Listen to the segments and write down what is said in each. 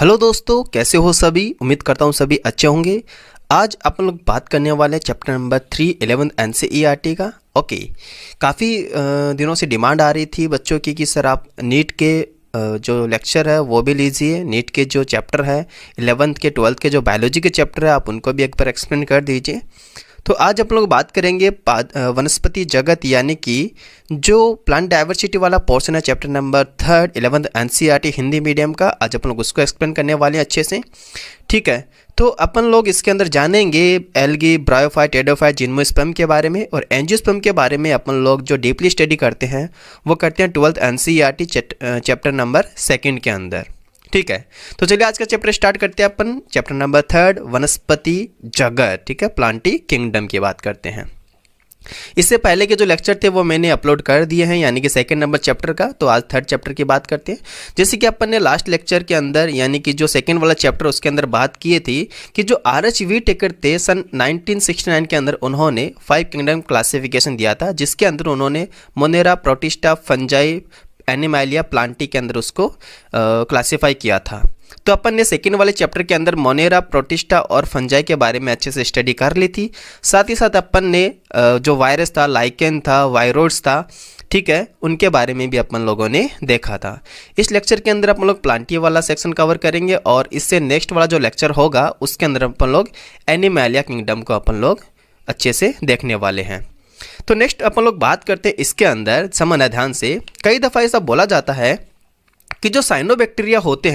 Hello दोस्तों, कैसे हो सभी। उम्मीद करता हूँ सभी अच्छे होंगे। आज अपन लोग बात करने वाले हैं चैप्टर नंबर 3 11th एनसीईआरटी का। ओके, काफ़ी दिनों से डिमांड आ रही थी बच्चों की कि सर आप नीट के जो लेक्चर है वो भी लीजिए। नीट के जो चैप्टर है 11th के 12th के जो बायोलॉजी के चैप्टर है आप उनको भी एक बार एक्सप्लेन कर दीजिए। तो आज हम लोग बात करेंगे वनस्पति जगत यानी कि जो प्लांट डाइवर्सिटी वाला पोर्शन है chapter number 3 11th NCERT Hindi medium का। आज अपन लोग उसको एक्सप्लेन करने वाले हैं अच्छे से, ठीक है। तो अपन लोग इसके अंदर जानेंगे एल्गी, ब्रायोफाइट, एडोफाइट, जिम्नोस्पर्म के बारे में, और एंजियोस्पर्म के बारे में अपन लोग जो डीपली स्टडी करते हैं वो करते हैं 12th एनसीईआरटी चैप्टर नंबर 2 के अंदर, ठीक है। तो चलिए आज का चैप्टर स्टार्ट करते हैं। अपन चैप्टर नंबर 3 वनस्पति जगत, ठीक है, प्लांटी किंगडम की बात करते हैं। इससे पहले के जो लेक्चर थे वो मैंने अपलोड कर दिए हैं, यानी कि 2nd नंबर चैप्टर का। तो आज 3rd चैप्टर की बात करते हैं। जैसे कि अपन ने लास्ट लेक्चर के अंदर यानी कि जो 2nd वाला चैप्टर उसके अंदर बात किए थी कि जो RH व्हिटेकर थे सन 1969 के अंदर उन्होंने 5 किंगडम क्लासिफिकेशन दिया था, जिसके अंदर उन्होंने मोनेरा, प्रोटिस्टा, फंजाई, एनिमैलिया, प्लांटी के अंदर उसको क्लासिफाई किया था। तो अपन ने 2nd वाले चैप्टर के अंदर मोनेरा, प्रोटिस्टा और फंजाई के बारे में अच्छे से स्टडी कर ली थी। साथ ही साथ अपन ने जो वायरस था, लाइकेन था, वायरोइड्स था, ठीक है, उनके बारे में भी अपन लोगों ने देखा था। इस लेक्चर के अंदर अपन लोग प्लांटी वाला सेक्शन कवर करेंगे और इससे नेक्स्ट वाला जो लेक्चर होगा उसके अंदर अपन लोग एनिमैलिया किंगडम को अपन लोग अच्छे से देखने वाले हैं। तो नेक्स्ट अपन लोग बात करते हैं इसके अंदर, समझना ध्यान से। कई दफ़ा ऐसा बोला जाता है कि जो साइनोबैक्टीरिया होते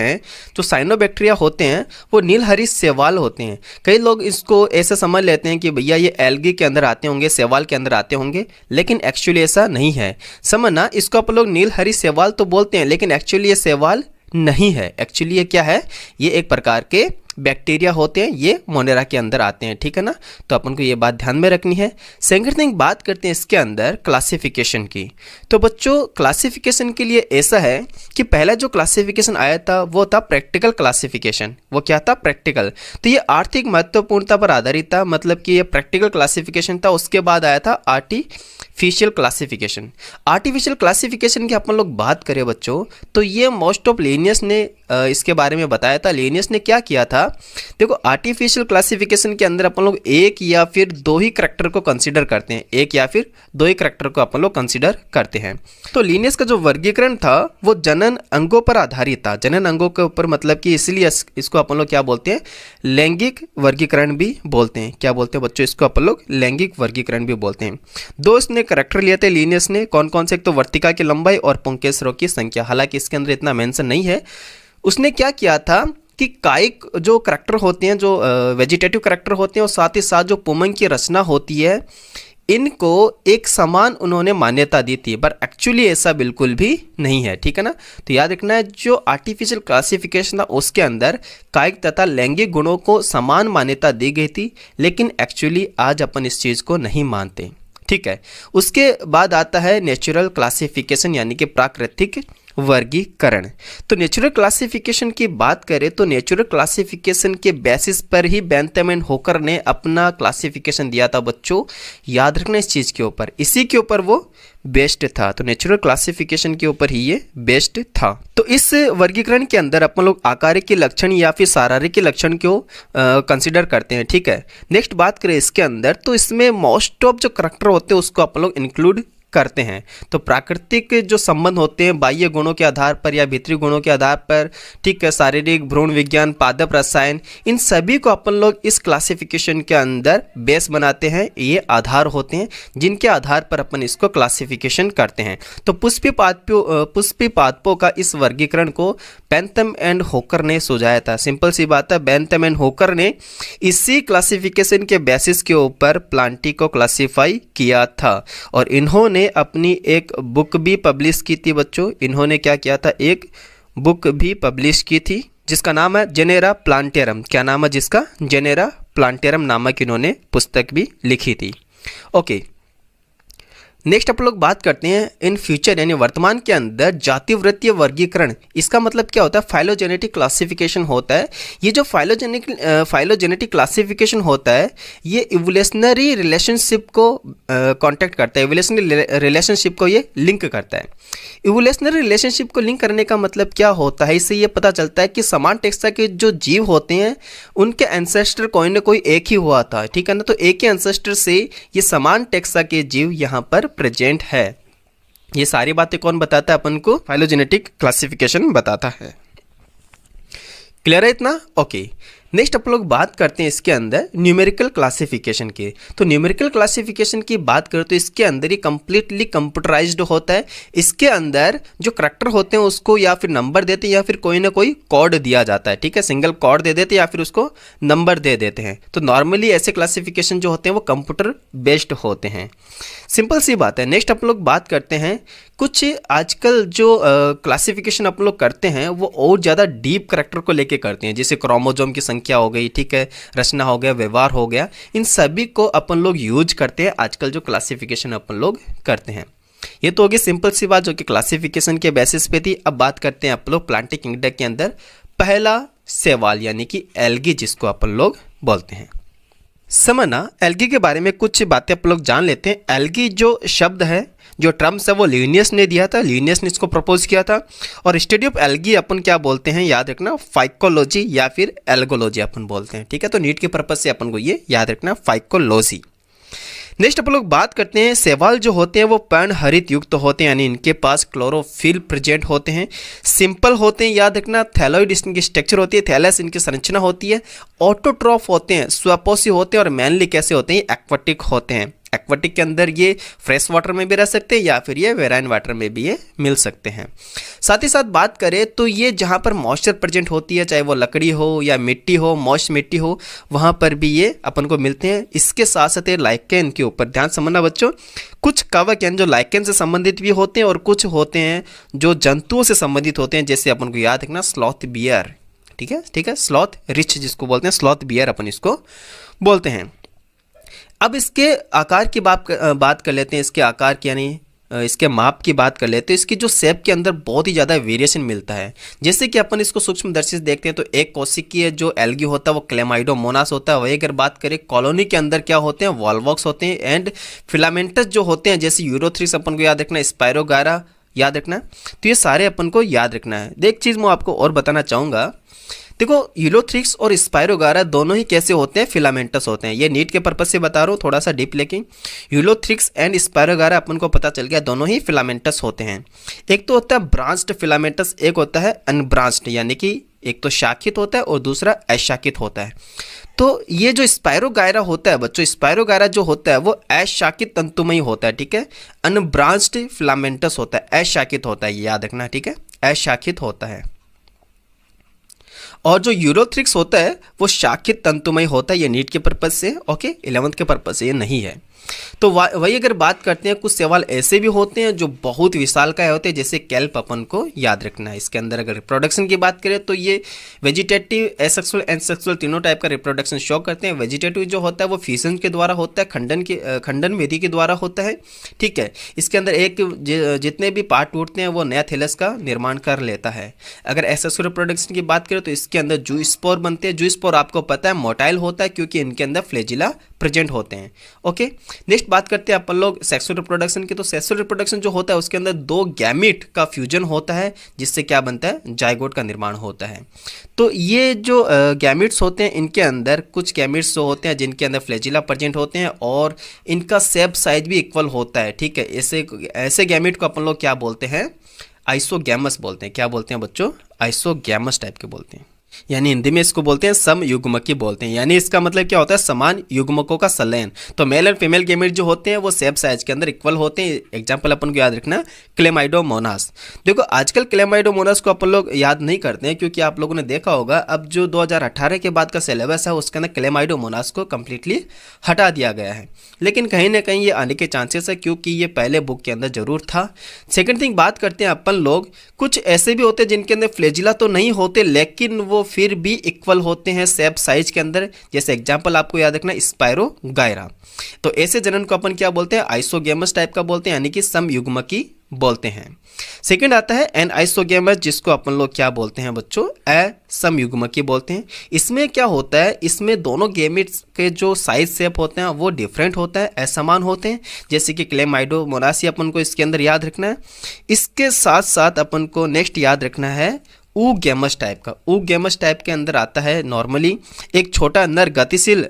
हैं वो नीलहरी शैवाल होते हैं। कई लोग इसको ऐसे समझ लेते हैं कि भैया ये एल्गी के अंदर आते होंगे, शैवाल के अंदर आते होंगे, लेकिन एक्चुअली ऐसा नहीं है। समझना, इसको आप लोग नीलहरी शैवाल तो बोलते हैं लेकिन एक्चुअली ये शैवाल नहीं है। एक्चुअली ये क्या है, ये एक प्रकार के बैक्टीरिया होते हैं, ये मोनेरा के अंदर आते हैं, ठीक है ना। तो अपन को ये बात ध्यान में रखनी है। सेकंड थिंग बात करते हैं इसके अंदर क्लासिफिकेशन की। तो बच्चों क्लासिफिकेशन के लिए ऐसा है कि पहला जो क्लासिफिकेशन आया था वो था प्रैक्टिकल क्लासिफिकेशन। वो क्या था, प्रैक्टिकल। तो ये आर्थिक महत्वपूर्णता पर आधारित था, मतलब कि ये प्रैक्टिकल क्लासिफिकेशन था। उसके बाद आया था आर्टिफिशियल क्लासिफिकेशन। आर्टिफिशियल क्लासिफिकेशन की अपन लोग बात करें बच्चों तो ये मोस्ट ऑफ लिनियस ने इसके बारे में बताया था। लिनियस ने क्या किया था, देखो आर्टिफिशियल क्लासिफिकेशन के अंदर अपन लोग एक या फिर दो ही करैक्टर को कंसीडर करते हैं, एक या फिर दो ही करैक्टर को अपन लोग कंसीडर करते हैं। तो लिनियस का जो वर्गीकरण था वो जनन अंगों पर आधारित था। जनन अंगों के ऊपर, मतलब कि इसलिए इसको अपन लोग क्या बोलते हैं, लैंगिक वर्गीकरण भी बोलते हैं। क्या बोलते हैं बच्चों, इसको अपन लोग लैंगिक वर्गीकरण भी बोलते हैं। दो इसने करैक्टर लिए थे लिनियस ने, कौन कौन से, एक तो वर्तिका की लंबाई और पुंकेसरों की संख्या। हालांकि इसके अंदर इतना मेंशन नहीं है। उसने क्या किया था कि कायिक जो करैक्टर होते हैं, जो वेजिटेटिव करैक्टर होते हैं, और साथ ही साथ जो पुमंग की रचना होती है, इनको एक समान उन्होंने मान्यता दी थी। पर एक्चुअली ऐसा बिल्कुल भी नहीं है, ठीक है ना। तो याद रखना है, जो आर्टिफिशियल क्लासिफिकेशन था उसके अंदर कायिक तथा लैंगिक गुणों को समान मान्यता दी गई थी, लेकिन एक्चुअली आज अपन इस चीज़ को नहीं मानते, ठीक है। उसके बाद आता है नेचुरल क्लासिफिकेशन यानी कि प्राकृतिक वर्गीकरण। तो नेचुरल क्लासिफिकेशन की बात करें तो नेचुरल क्लासिफिकेशन के बेसिस पर ही बेंथम एंड होकर ने अपना क्लासिफिकेशन दिया था बच्चों। याद रखना इस चीज़ के ऊपर, इसी के ऊपर वो बेस्ड था। तो नेचुरल क्लासिफिकेशन के ऊपर ही ये बेस्ड था। तो इस वर्गीकरण के अंदर अपन लोग आकारिक के लक्षण या फिर शारीरिक के लक्षण को कंसिडर करते हैं, ठीक है। नेक्स्ट बात करें इसके अंदर तो इसमें मोस्ट ऑफ जो करैक्टर होते हैं उसको अपन लोग इंक्लूड करते हैं। तो प्राकृतिक जो संबंध होते हैं बाह्य गुणों के आधार पर या भीतरी गुणों के आधार पर, ठीक है, शारीरिक, भ्रूण विज्ञान, पादप रसायन, इन सभी को अपन लोग इस क्लासिफिकेशन के अंदर बेस बनाते हैं। ये आधार होते हैं जिनके आधार पर अपन इसको क्लासिफिकेशन करते हैं। तो पुष्पी पादपों का इस वर्गीकरण को बेंथम एंड होकर ने सुझाया था। सिंपल सी बात है, बेंथम एंड होकर ने इसी क्लासिफिकेशन के बेसिस के ऊपर प्लांटी को क्लासीफाई किया था। और इन्होंने अपनी एक बुक भी पब्लिश की थी बच्चों। इन्होंने क्या किया था, एक बुक भी पब्लिश की थी जिसका नाम है जेनेरा प्लांटेरम। क्या नाम है जिसका, जेनेरा प्लांटेरम नामक इन्होंने पुस्तक भी लिखी थी। ओके, नेक्स्ट आप लोग बात करते हैं इन फ्यूचर यानी वर्तमान के अंदर जातिवृत्तीय वर्गीकरण, इसका मतलब क्या होता है? फाइलोजेनेटिक क्लासिफिकेशन होता है। ये जो फाइलोजेनेटिक क्लासिफिकेशन होता है ये इवोल्यूशनरी रिलेशनशिप को कांटेक्ट करता है, इवोल्यूशनरी रिलेशनशिप को ये लिंक करता है। इवोल्यूशनरी रिलेशनशिप को लिंक करने का मतलब क्या होता है? इससे ये पता चलता है कि समान टेक्सा के जो जीव होते हैं उनके एंसेस्टर कोई ना कोई एक ही हुआ था, ठीक है ना। तो एक ही एंसेस्टर से ये समान टेक्सा के जीव यहाँ पर प्रेजेंट है। ये सारी बातें कौन बताता है अपन को? फाइलोजेनेटिक क्लासिफिकेशन बताता है। क्लियर है इतना? ओके। नेक्स्ट आप लोग बात करते हैं इसके अंदर न्यूमेरिकल क्लासिफिकेशन की। तो न्यूमेरिकल क्लासिफिकेशन की बात करें तो इसके अंदर ही कंप्लीटली कंप्यूटराइज्ड होता है। इसके अंदर जो करैक्टर होते हैं उसको या फिर नंबर देते हैं या फिर कोई ना कोई कोड दिया जाता है, ठीक है। सिंगल कोड दे देते हैं या फिर उसको नंबर दे देते हैं। तो नॉर्मली ऐसे क्लासिफिकेशन जो होते हैं वो कंप्यूटर बेस्ड होते हैं। सिंपल सी बात है। नेक्स्ट आप लोग बात करते हैं कुछ आजकल जो क्लासिफिकेशन आप लोग करते हैं वो और ज़्यादा डीप करैक्टर को लेके करते हैं, जैसे क्रोमोसोम की संख्या हो गई, ठीक है, रचना हो गया, व्यवहार हो गया, इन सभी को अपन लोग यूज करते हैं आजकल जो क्लासिफिकेशन अपन लोग करते हैं। ये तो होगी सिंपल सी बात जो कि क्लासिफिकेशन के बेसिस पे थी। अब बात करते हैं आप लोग प्लांट किंगडम के अंदर पहला सवाल यानी कि एल्गी जिसको अपन लोग बोलते हैं। समझना एल्गी के बारे में कुछ बातें आप लोग जान लेते हैं। एल्गी जो शब्द है, जो टर्म्स है वो लिनियस ने दिया था, लिनियस ने इसको प्रपोज किया था। और स्टडी ऑफ एल्गी अपन क्या बोलते हैं याद रखना? फाइकोलॉजी या फिर एल्गोलॉजी अपन बोलते हैं, ठीक है। तो नीट के पर्पज से अपन को ये याद रखना, फाइकोलॉजी। नेक्स्ट अपन लोग बात करते हैं शैवाल जो होते हैं वो पर्णहरित युक्त होते हैं, यानी इनके पास क्लोरोफिल प्रेजेंट होते हैं, सिंपल होते हैं, याद रखना। थैलॉइड इनकी स्ट्रक्चर होती है, थैलस इनकी संरचना होती है, ऑटोट्रॉफ होते हैं, स्वपोषी होते हैं और मेनली कैसे होते हैं? एक्वाटिक होते हैं। एक्वाटिक के अंदर ये फ्रेश वाटर में भी रह सकते हैं या फिर ये वेराइन वाटर में भी ये मिल सकते हैं। साथ ही साथ बात करें तो ये जहाँ पर मॉइस्चर प्रेजेंट होती है, चाहे वो लकड़ी हो या मिट्टी हो, मॉइस्ट मिट्टी हो, वहाँ पर भी ये अपन को मिलते हैं। इसके साथ साथ ये लाइकेन के ऊपर ध्यान समझना बच्चों, कुछ कवक यानी जो लाइकेन से संबंधित भी होते हैं और कुछ होते हैं जो जंतुओं से संबंधित होते हैं, जैसे अपन को याद रखना स्लॉथ बियर, ठीक है, स्लॉथ रिच जिसको बोलते हैं, स्लॉथ बियर अपन इसको बोलते हैं। अब इसके आकार की बात कर लेते हैं, इसके आकार की यानी इसके माप की बात कर लेते हैं। इसकी जो शेप के अंदर बहुत ही ज़्यादा वेरिएशन मिलता है। जैसे कि अपन इसको सूक्ष्मदर्शी से देखते हैं तो एक कोशिकीय जो एल्गी होता है वो क्लेमाइडोमोनास होता है। वही अगर बात करें कॉलोनी के अंदर क्या होते हैं? वॉल्वॉक्स होते हैं एंड फिलामेंटस जो होते हैं, जैसे यूरोथ्रिक्स अपन को याद रखना, स्पायरोगारा याद रखना। तो ये सारे अपन को याद रखना है। एक चीज़ मैं आपको और बताना चाहूँगा, देखो यूलोथ्रिक्स और स्पायरोगारा दोनों ही कैसे होते हैं? फिलामेंटस होते हैं। ये नीट के पर्पज से बता रहा हूँ, थोड़ा सा डीप लेकिन यूलोथ्रिक्स एंड स्पायरोगारा अपन को पता चल गया दोनों ही फिलामेंटस होते हैं। एक तो होता है ब्रांच्ड फिलामेंटस, एक होता है अनब्रांच्ड, यानी कि एक तो शाखित होता है और दूसरा अशाखित होता है। तो ये जो स्पायरोगायरा होता है बच्चों, स्पायरोगायरा जो होता है वो अशाखित तंतुमयी होता है, ठीक है। अनब्रांच्ड फिलामेंटस होता है, अशाखित होता है, ये याद रखना, ठीक है, अशाखित होता है। और जो यूरोथ्रिक्स होता है वो शाखित तंतुमय होता है। ये नीट के पर्पज से, ओके, 11th के पर्पज से ये नहीं है। तो वही अगर बात करते हैं, कुछ सवाल ऐसे भी होते हैं जो बहुत विशालकाय होते हैं, जैसे कैल्प अपन को याद रखना है। इसके अंदर अगर रिप्रोडक्शन की बात करें तो ये वेजिटेटिव, एसेक्सुअल एंड सेक्सुअल तीनों टाइप का रिप्रोडक्शन शो करते हैं। वेजिटेटिव जो होता है वो फिशन के द्वारा होता है, खंडन विधि के द्वारा होता है, ठीक है। इसके अंदर एक जितने भी पार्ट टूटते हैं वो नया थैलस का निर्माण कर लेता है। अगर एसेक्सुअल रिप्रोडक्शन की बात करें तो इसके अंदर जूस्पोर बनते हैं। जूस्पोर आपको पता है मोटाइल होता है क्योंकि इनके अंदर फ्लैजिला प्रेजेंट होते हैं, ओके। नेक्स्ट बात करते हैं अपन लोग सेक्सुअल रिप्रोडक्शन की। तो सेक्सुअल रिप्रोडक्शन जो होता है उसके अंदर दो गैमीट का फ्यूजन होता है, जिससे क्या बनता है? जाइगोट का निर्माण होता है। तो ये जो गैमीट्स होते हैं इनके अंदर कुछ गैमीट्स जो होते हैं जिनके अंदर फ्लैजिला प्रेजेंट होते हैं और इनका शेप साइज भी इक्वल होता है, ठीक है। ऐसे गैमीट को अपन लोग क्या बोलते हैं? आइसोगैमस बोलते हैं। क्या बोलते हैं बच्चों? आइसोगैमस टाइप के बोलते हैं। यानी हिंदी में इसको बोलते हैं समयुग्मकी बोलते हैं। यानी इसका मतलब क्या होता है? समान युग्मकों का संलयन। तो मेल एंड फीमेल गैमेट जो होते हैं वो शेप साइज के अंदर इक्वल होते हैं। एग्जांपल अपन को याद रखना, क्लेमाइडोमोनास। देखो आजकल क्लेमाइडोमोनास को अपन लोग याद नहीं करते हैं क्योंकि आप लोगों ने देखा होगा अब जो 2018 के बाद का सिलेबस है उसके अंदर क्लेमाइडोमोनास को कंप्लीटली हटा दिया गया है। लेकिन कहीं ना कहीं ये आने के चांसेस है क्योंकि ये पहले बुक के अंदर जरूर था। सेकेंड थिंग बात करते हैं अपन लोग, कुछ ऐसे भी होते हैं जिनके अंदर फ्लैजिला तो नहीं होते लेकिन वो वो फिर भी इक्वल होते हैं शेप साइज के अंदर। जैसे एग्जांपल आपको याद रखना, स्पायरोगायरा। तो ऐसे जनन को अपन क्या बोलते हैं, आइसोगेमस टाइप का बोलते हैं, यानी कि समयुग्मकी बोलते हैं। सेकंड आता है एन आइसोगेमस, जिसको अपन लोग क्या बोलते हैं बच्चों, असमयुग्मकी बोलते हैं। इसमें क्या होता है, इसमें दोनों गेमेट्स के जो साइज शेप होते हैं वो डिफरेंट होता है, असमान होते हैं। जैसे कि क्लेमाइडोमोनासी अपन को इसके अंदर याद रखना है। इसके साथ साथ अपन को नेक्स्ट याद रखना है ऊगेमस टाइप का। ऊगेमस टाइप के अंदर आता है नॉर्मली एक छोटा नर गतिशील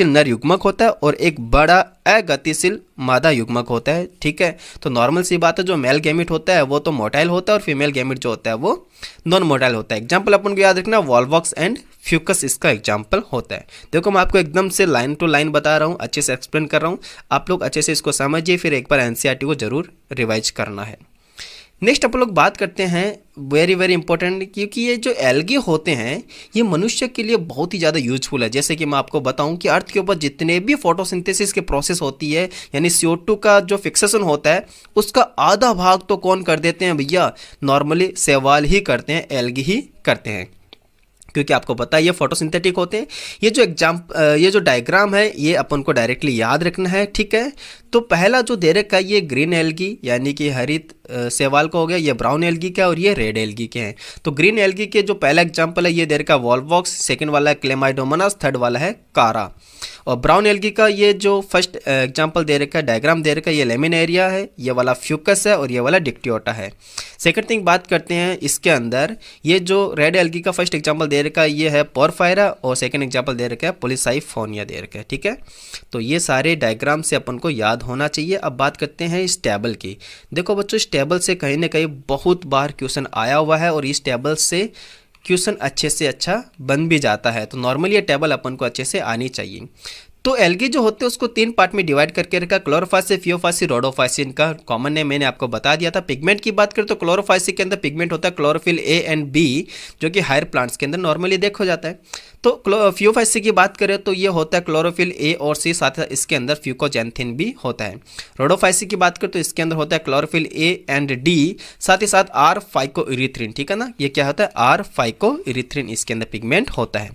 नर युग्मक होता है और एक बड़ा अगतिशील मादा युग्मक होता है। ठीक है, तो नॉर्मल सी बात है, जो मेल गैमेट होता है वो तो मोटाइल होता है और फीमेल गैमेट जो होता है वो नॉन मोटाइल होता है। एग्जाम्पल अपन को याद रखना, वॉल्वॉक्स एंड फ्यूकस इसका एग्जाम्पल होता है। देखो मैं आपको एकदम से लाइन टू लाइन बता रहा हूँ, अच्छे से एक्सप्लेन कर रहा हूँ, आप लोग अच्छे से इसको समझिए, फिर एक बार एनसीईआरटी को जरूर रिवाइज करना है। नेक्स्ट अपन लोग बात करते हैं वेरी वेरी इंपॉर्टेंट, क्योंकि ये जो एल्गी होते हैं ये मनुष्य के लिए बहुत ही ज़्यादा यूजफुल है। जैसे कि मैं आपको बताऊं कि अर्थ के ऊपर जितने भी फोटोसिंथेसिस के प्रोसेस होती है, यानी CO2 का जो फिक्सेशन होता है उसका आधा भाग तो कौन कर देते हैं भैया, नॉर्मली शैवाल ही करते हैं, एल्गी ही करते हैं, क्योंकि आपको पता है ये फोटोसिंथेटिक होते हैं। ये जो डायग्राम है ये अपन को डायरेक्टली याद रखना है। ठीक है, तो पहला जो दे रखा है ये ग्रीन एल्गी यानी कि हरित शैवाल का हो गया, ये ब्राउन एल्गी का और ये रेड एल्गी के हैं। तो ग्रीन एल्गी के जो पहला एग्जांपल है ये दे रखा है वॉल्वॉक्स, सेकंड वाला है क्लेमाइडोमोनास, थर्ड वाला है कारा। और ब्राउन एल्गी का ये जो फर्स्ट एग्जांपल दे रखा है, डायग्राम दे रखा है, ये लेमिनेरिया है, ये वाला फ्यूकस है और ये वाला डिक्टियोटा है। सेकंड थिंग बात करते हैं इसके अंदर, ये जो रेड एल्गी का फर्स्ट एग्जांपल दे रखा है ये है पोरफायरा और सेकंड एग्जांपल दे रखा है पोलीसाइफोनिया दे रखा है। ठीक है, तो ये सारे डायग्राम से अपन को याद होना चाहिए। अब बात करते हैं इस टेबल की। देखो बच्चों, इस टेबल से कहीं ना कहीं बहुत बार क्वेश्चन आया हुआ है और इस टेबल से क्वेश्चन अच्छे से अच्छा बन भी जाता है। तो नॉर्मली ये टेबल अपन को अच्छे से आनी चाहिए। तो एल्गी जो होते हैं उसको 3 पार्ट में डिवाइड करके रखा, क्लोरोफाइसी, फियोफाइसी, रोडोफाइसी, इनका कॉमन नेम मैंने आपको बता दिया था। पिगमेंट की बात करें तो क्लोरोफाइसी के अंदर पिगमेंट होता है क्लोरोफिल A एंड B, जो कि हायर प्लांट्स के अंदर नॉर्मली देखा जाता है। तो फियोफाइसी की बात करें तो ये होता है क्लोरोफिल A और C, साथ ही इसके अंदर फ्यूकोजैंथिन भी होता है। रोडोफाइसी की बात करें तो इसके अंदर होता है क्लोरोफिल A एंड D, साथ ही साथ R फाइकोइरिथ्रिन। ठीक है ना, ये क्या होता है, R फाइकोइरिथ्रिन इसके अंदर पिगमेंट होता है।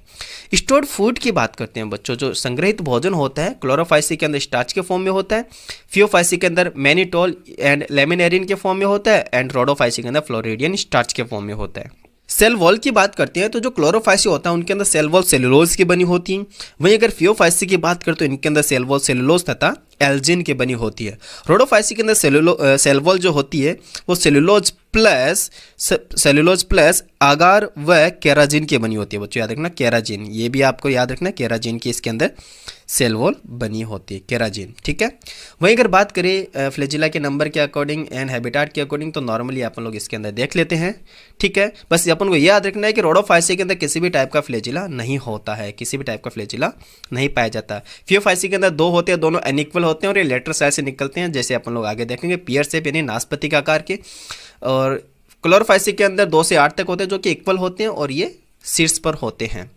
स्टोर्ड फूड की बात करते हैं बच्चों, जो संग्रहित भोजन होता है क्लोरोफाइसी के अंदर स्टार्च के फॉर्म में होता है, फियोफाइसी के अंदर मैनिटोल एंड लेमिनेरिन के फॉर्म में होता है एंड रोडोफाइसी के अंदर फ्लोरिडियन स्टार्च के फॉर्म में होता है। सेल वॉल की बात करते हैं तो जो क्लोरोफाइसी होता है उनके अंदर सेल वॉल सेलुलोज की बनी होती है। वहीं अगर फियोफाइसी की बात करें तो इनके अंदर सेल वॉल सेलुलोज तथा एल्जिन की बनी होती है। रोडोफाइसी के अंदर सेल वॉल जो होती है वो सेलुलोज प्लस आगार व केराजिन की बनी होती है। बच्चों याद रखना केराजिन, ये भी आपको याद रखना केराजिन की इसके अंदर सेल वॉल बनी होती है, केराजिन। ठीक है, वहीं अगर बात करें फ्लैजिला के नंबर के अकॉर्डिंग एंड हैबिटाट के अकॉर्डिंग तो नॉर्मली अपन लोग इसके अंदर देख लेते हैं। ठीक है, बस अपन को याद रखना है कि रोडोफाइसी के अंदर किसी भी टाइप का फ्लैजिला नहीं होता है, किसी भी टाइप का फ्लैजिला नहीं पाया जाता। फियोफाइसी के अंदर 2 होते हैं, दोनों अनइक्वल होते हैं और ये लेटर साइड से निकलते हैं, जैसे अपन लोग आगे देखेंगे पियर शेप यानी नाशपाती के आकार के। और क्लोरोफाइसी के अंदर 2 से 8 तक होते हैं जो कि इक्वल होते हैं और ये शीर्ष पर होते हैं।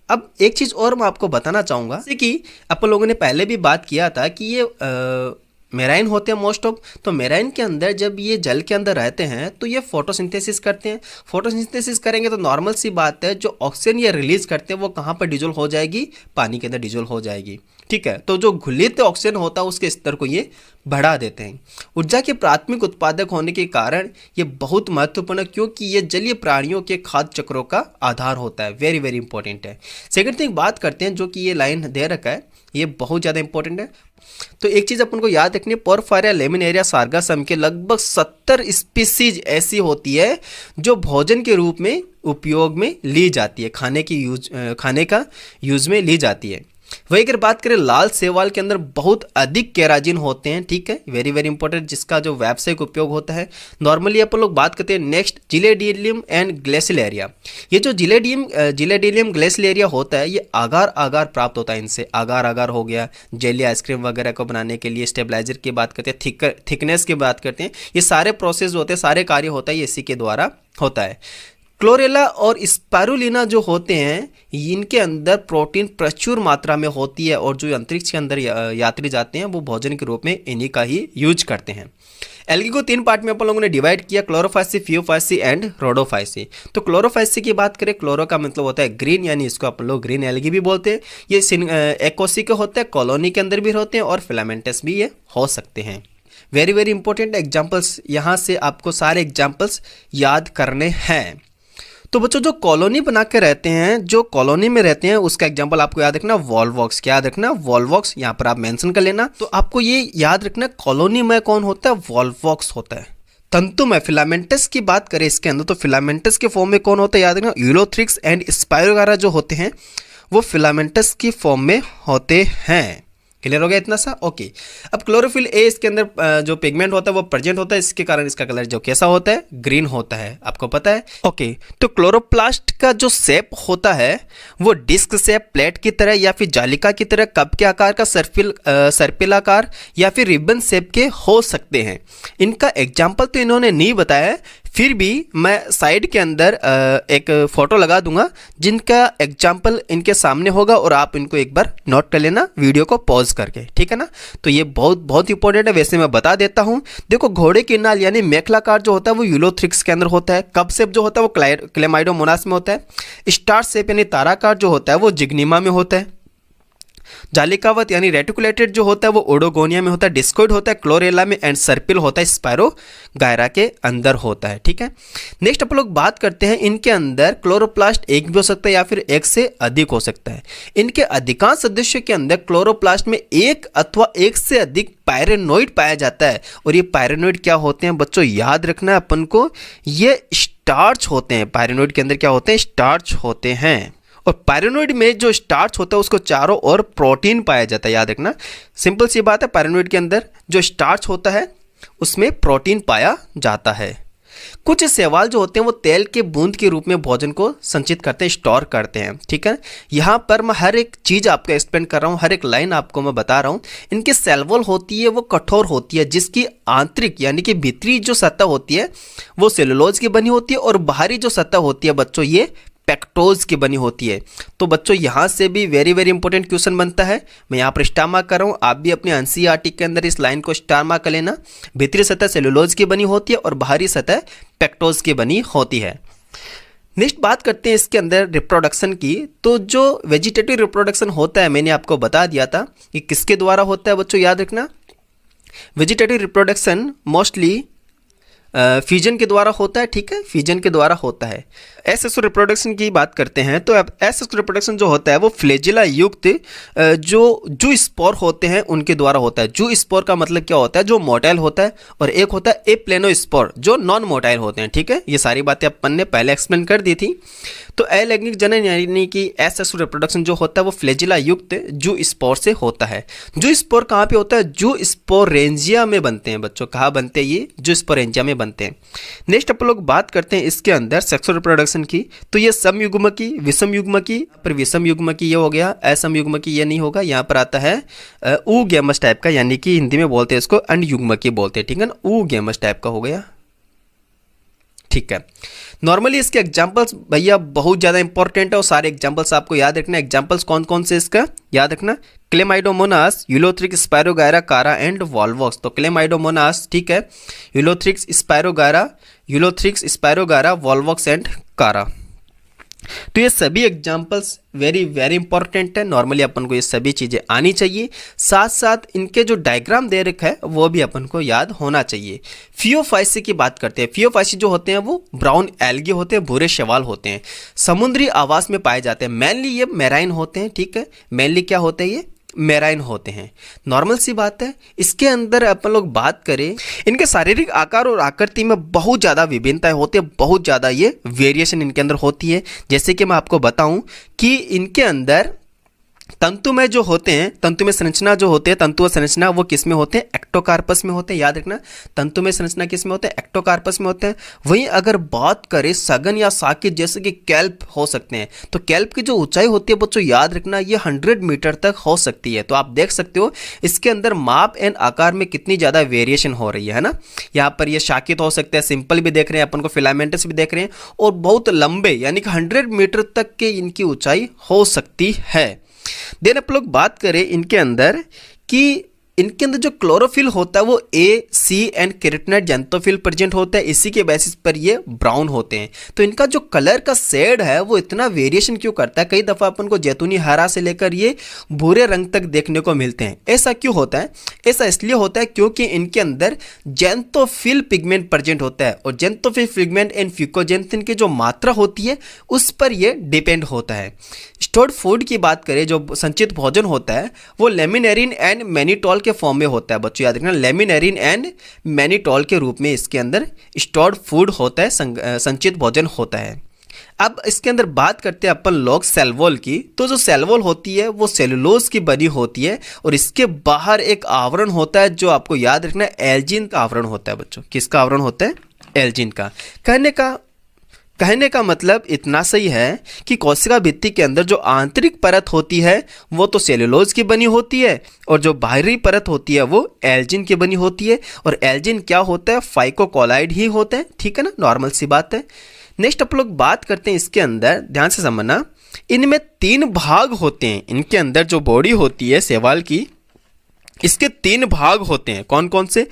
अब एक चीज़ और मैं आपको बताना चाहूँगा, जैसे कि अपन लोगों ने पहले भी बात किया था कि ये मेराइन होते हैं मोस्ट ऑफ, तो मेराइन के अंदर जब ये जल के अंदर रहते हैं तो ये फोटोसिंथेसिस करते हैं। फोटोसिंथेसिस करेंगे तो नॉर्मल सी बात है, जो ऑक्सीजन ये रिलीज करते हैं वो कहाँ पर डिजोल्व हो जाएगी, पानी के अंदर डिजोल्व हो जाएगी। ठीक है, तो जो घुलित ऑक्सीजन होता है उसके स्तर को ये बढ़ा देते हैं। ऊर्जा के प्राथमिक उत्पादक होने के कारण ये बहुत महत्वपूर्ण है, क्योंकि ये जलीय प्राणियों के खाद्य चक्रों का आधार होता है। वेरी वेरी इंपॉर्टेंट है। सेकंड थिंग बात करते हैं, जो कि ये लाइन दे रखा है ये बहुत ज़्यादा इंपॉर्टेंट है। तो एक चीज़ अपन को याद रखनी है, पोरफायरा लेमिनेरिया सार्गासम के लगभग 70 स्पीसीज ऐसी होती है जो भोजन के रूप में उपयोग में ली जाती है, खाने का यूज में ली जाती है। वही अगर बात करें लाल शैवाल के अंदर बहुत अधिक केराजिन होते हैं। ठीक है, वेरी वेरी इंपॉर्टेंट, जिसका जो व्यावसायिक उपयोग होता है। नॉर्मली अपन लोग बात करते हैं नेक्स्ट जिलेडियम एंड ग्लेसिलेरिया। ये जो जिलेडियम ग्लेसिलेरिया होता है ये आगार प्राप्त होता है इनसे। आगार हो गया, जेली आइसक्रीम वगैरह को बनाने के लिए, स्टेबलाइजर की बात करते हैं, थिकनेस की बात करते हैं, ये सारे प्रोसेस होते हैं, सारे कार्य होता है ये इसी के द्वारा होता है। क्लोरेला और स्पाइरुलिना जो होते हैं इनके अंदर प्रोटीन प्रचुर मात्रा में होती है और जो अंतरिक्ष के अंदर यात्री जाते हैं वो भोजन के रूप में इन्हीं का ही यूज करते हैं। एल्गी को 3 पार्ट में अपन लोगों ने डिवाइड किया, क्लोरोफाइसी, फियोफाइसी एंड रोडोफाइसी। तो क्लोरोफाइसी की बात करें, क्लोरो का मतलब होता है ग्रीन, यानी इसको अपन लोग ग्रीन एल्गी भी बोलते हैं। ये एकोसी के होते हैं, कॉलोनी के अंदर भी होते हैं और फिलामेंटस भी ये हो सकते हैं। वेरी वेरी इंपॉर्टेंट एग्जाम्पल्स, यहाँ से आपको सारे एग्जाम्पल्स याद करने हैं। तो बच्चों जो कॉलोनी बना के रहते हैं, जो कॉलोनी में रहते हैं, उसका एग्जांपल आपको याद रखना वॉल्वॉक्स। क्या याद रखना? वॉल्वॉक्स, यहाँ पर आप मेंशन कर लेना। तो आपको ये याद रखना कॉलोनी में कौन होता है? वॉल्वॉक्स होता है। तंतु में फिलामेंटस की बात करें इसके अंदर, तो फिलामेंटस के फॉर्म में कौन होता है? याद रखना यूलोथ्रिक्स एंड स्पाइरोगारा जो होते हैं वो फिलामेंटस की फॉर्म में होते हैं। क्लियर हो गया इतना सा? ओके। अब क्लोरोफिल ए इसके अंदर जो पिगमेंट होता है वो प्रेजेंट होता है, इसके कारण इसका कलर जो कैसा होता है? ग्रीन होता है, आपको पता है। ओके। तो क्लोरोप्लास्ट का जो शेप होता है वो डिस्क शेप, प्लेट की तरह या फिर जालिका की तरह, कप के आकार का, सर्पिलाकार या फिर रिबन शेप के हो सकते हैं। इनका एग्जाम्पल तो इन्होंने नहीं बताया है, फिर भी मैं साइड के अंदर एक फ़ोटो लगा दूंगा जिनका एग्जाम्पल इनके सामने होगा और आप इनको एक बार नोट कर लेना वीडियो को पॉज करके, ठीक है ना। तो ये बहुत बहुत इंपॉर्टेंट है। वैसे मैं बता देता हूँ, देखो घोड़े की नाल यानी मेखलाकार जो होता है वो यूलोथ्रिक्स के अंदर होता है, कप शेप जो होता है वो क्लेमाइडोमोनास में होता है, स्टार शेप यानी ताराकार जो होता है वो जिग्निमा में होता है, जालिकावत यानी रेटिकुलेटेड जो होता है वो ओडोगोनिया में होता है, डिस्कोइड होता है क्लोरेला में, एंड सर्पिल होता है स्पाइरोगायरा के अंदर होता है, ठीक है। नेक्स्ट अपन लोग बात करते हैं, इनके अंदर क्लोरोप्लास्ट एक भी हो सकता है या फिर एक से अधिक हो सकता है। इनके अधिकांश सदस्यों के अंदर क्लोरोप्लास्ट में एक अथवा एक से अधिक पायरेनोइड पाया जाता है। और ये पायरेनोइड क्या होते हैं बच्चों? याद रखना है अपन को, ये स्टार्च होते हैं। पायरेनोइड के अंदर क्या होते हैं? स्टार्च होते हैं। और पायरेनोइड में जो स्टार्च होता है उसको चारों ओर प्रोटीन पाया जाता है, याद रखना। सिंपल सी बात है, पायरेनोइड के अंदर जो स्टार्च होता है उसमें प्रोटीन पाया जाता है। कुछ शैवाल जो होते हैं वो तेल के बूंद के रूप में भोजन को संचित करते हैं, स्टोर करते हैं, ठीक है। यहाँ पर मैं हर एक चीज़ आपको एक्सप्लेन कर रहा हूँ, हर एक लाइन आपको मैं बता रहा हूँ। इनकी सेल वॉल होती है वो कठोर होती है, जिसकी आंतरिक यानी कि भीतरी जो सतह होती है वो सेलुलोज की बनी होती है और बाहरी जो सतह होती है बच्चों ये पेक्टोज की बनी होती है। तो बच्चों यहाँ से भी वेरी वेरी इंपॉर्टेंट क्वेश्चन बनता है। मैं यहाँ पर स्टार मार्क कर रहा हूँ, आप भी अपने एनसीईआरटी के अंदर इस लाइन को स्टार मार्क कर लेना। भीतरी सतह सेलुलोज की बनी होती है और बाहरी सतह पेक्टोज की बनी होती है। नेक्स्ट बात करते हैं इसके अंदर रिप्रोडक्शन की। तो जो वेजिटेटिव रिप्रोडक्शन होता है मैंने आपको बता दिया था कि किसके द्वारा होता है बच्चों, याद रखना। वेजिटेटिव रिप्रोडक्शन मोस्टली फ्यूजन के द्वारा होता है, ठीक है, फ्यूजन के द्वारा होता है। एसेक्सुअल रिप्रोडक्शन की बात करते हैं तो अब एसेक्सुअल रिप्रोडक्शन जो होता है वो फ्लैजिला युक्त जो स्पोर होते हैं उनके द्वारा होता है। जो स्पोर का मतलब क्या होता है? जो मोटाइल होता है, और एक होता है एप्लेनोस्पोर जो नॉन मोटाइल होते हैं, ठीक है। ये सारी बातें अपन ने पहले एक्सप्लेन कर दी थी। तो अलैंगिक जनन यानी कि एसेक्सुअल रिप्रोडक्शन जो होता है वो फ्लैजिला युक्त जू स्पोर से होता है। जू स्पोर कहाँ पे होता है? जू स्पोरेंजिया में बनते हैं बच्चों। कहाँ बनते हैं ये? जू स्पोरेंजिया में बनते हैं। नेक्स्ट अपन लोग बात करते हैं इसके अंदर सेक्सुअल रिप्रोडक्शन की। तो ये समयुग्मकी, विषमयुग्मकी, पर विषमयुग्मकी ये हो गया, असमयुग्मकी ये नहीं होगा। यहाँ पर आता है ऊगैमस टाइप का, यानी कि हिंदी में बोलते हैं इसको अंडयुग्मकी बोलते हैं, ठीक है ना। ऊगैमस टाइप का हो गया, ठीक है। नॉर्मली इसके एग्जांपल्स भैया बहुत ज़्यादा इंपॉर्टेंट है और सारे एग्जांपल्स आपको याद रखना। एग्जांपल्स कौन कौन से इसका याद रखना? क्लेमाइडोमोनास, यूलोथ्रिक्स, स्पाइरोगायरा, कारा एंड वॉल्वॉक्स। तो क्लेमाइडोमोनास, ठीक है, यूलोथ्रिक्स, स्पाइरोगायरा, वॉल्वॉक्स एंड कारा। तो ये सभी एग्जाम्पल्स वेरी वेरी इंपॉर्टेंट है। नॉर्मली अपन को ये सभी चीज़ें आनी चाहिए, साथ साथ इनके जो डायग्राम दे रखा है वो भी अपन को याद होना चाहिए। फियोफाइसी की बात करते हैं। फियोफाइसी जो होते हैं वो ब्राउन एल्गी होते हैं, भूरे शैवाल होते हैं, समुद्री आवास में पाए जाते हैं। मेनली ये मैराइन होते हैं, ठीक है। मेनली क्या होते हैं? ये मैराइन होते हैं। नॉर्मल सी बात है। इसके अंदर अपन लोग बात करें, इनके शारीरिक आकार और आकृति में बहुत ज़्यादा विभिन्नताएं होती है, बहुत ज़्यादा ये वेरिएशन इनके अंदर होती है। जैसे कि मैं आपको बताऊं कि इनके अंदर तंतु में जो होते हैं, तंतु में संरचना जो होते हैं, तंतु संरचना वो किस में होते हैं? एक्टोकार्पस में होते हैं। याद रखना, तंतु में संरचना किस में होते हैं? एक्टोकार्पस में होते हैं। वहीं अगर बात करें सघन या साकित जैसे कि कैल्प हो सकते हैं, तो कैल्प की जो ऊंचाई होती है बच्चों याद रखना ये 100 मीटर तक हो सकती है। तो आप देख सकते हो इसके अंदर माप एंड आकार में कितनी ज़्यादा वेरिएशन हो रही है ना। यहाँ पर ये शाकित हो सकते हैं, सिंपल भी देख रहे हैं अपन को, फिलामेंटस भी देख रहे हैं, और बहुत लंबे यानी कि 100 मीटर तक के इनकी ऊंचाई हो सकती है। देन आप लोग बात करें इनके अंदर कि इनके अंदर जो क्लोरोफिल होता है वो ए, सी एंड केराटिनॉइड ज़ैंथोफिल प्रेजेंट होता है, इसी के बेसिस पर ये ब्राउन होते हैं। तो इनका जो कलर का शेड है वो इतना वेरिएशन क्यों करता है, कई दफ़ा अपन को जैतूनी हरा से लेकर ये भूरे रंग तक देखने को मिलते हैं। ऐसा क्यों होता है? ऐसा इसलिए होता है क्योंकि इनके अंदर ज़ैंथोफिल पिगमेंट प्रेजेंट होता है, और ज़ैंथोफिल पिगमेंट एंड फ्यूकोजेंथिन की जो मात्रा होती है उस पर यह डिपेंड होता है। स्टोर्ड फूड की बात करें, जो संचित भोजन होता है वो लेमिनेरिन एंड मैनिटोल के फॉर्म में होता है। बच्चों याद रखना, लेमिनेरिन एंड मैनिटोल के रूप में इसके अंदर स्टोर्ड फूड होता है, संचित भोजन होता है। अब इसके अंदर बात करते हैं अपन लोग सेल वॉल की। तो जो सेल वॉल होती है वो सेलुलोज की बनी होती है, और इसके बाहर एक आवरण होता है जो आपको याद रखना है एल्जिन का आवरण होता है। बच्चों किसका आवरण होता है? एल्जिन का। कहने का मतलब इतना सही है कि कोशिका भित्ति के अंदर जो आंतरिक परत होती है वो तो सेलुलोज की बनी होती है, और जो बाहरी परत होती है वो एल्जिन की बनी होती है। और एल्जिन क्या होता है? फाइकोकोलाइड ही होते हैं, ठीक है ना, नॉर्मल सी बात है। नेक्स्ट आप लोग बात करते हैं इसके अंदर, ध्यान से समझना, इनमें 3 भाग होते हैं। इनके अंदर जो बॉडी होती है शैवाल की, इसके 3 भाग होते हैं। कौन कौन से?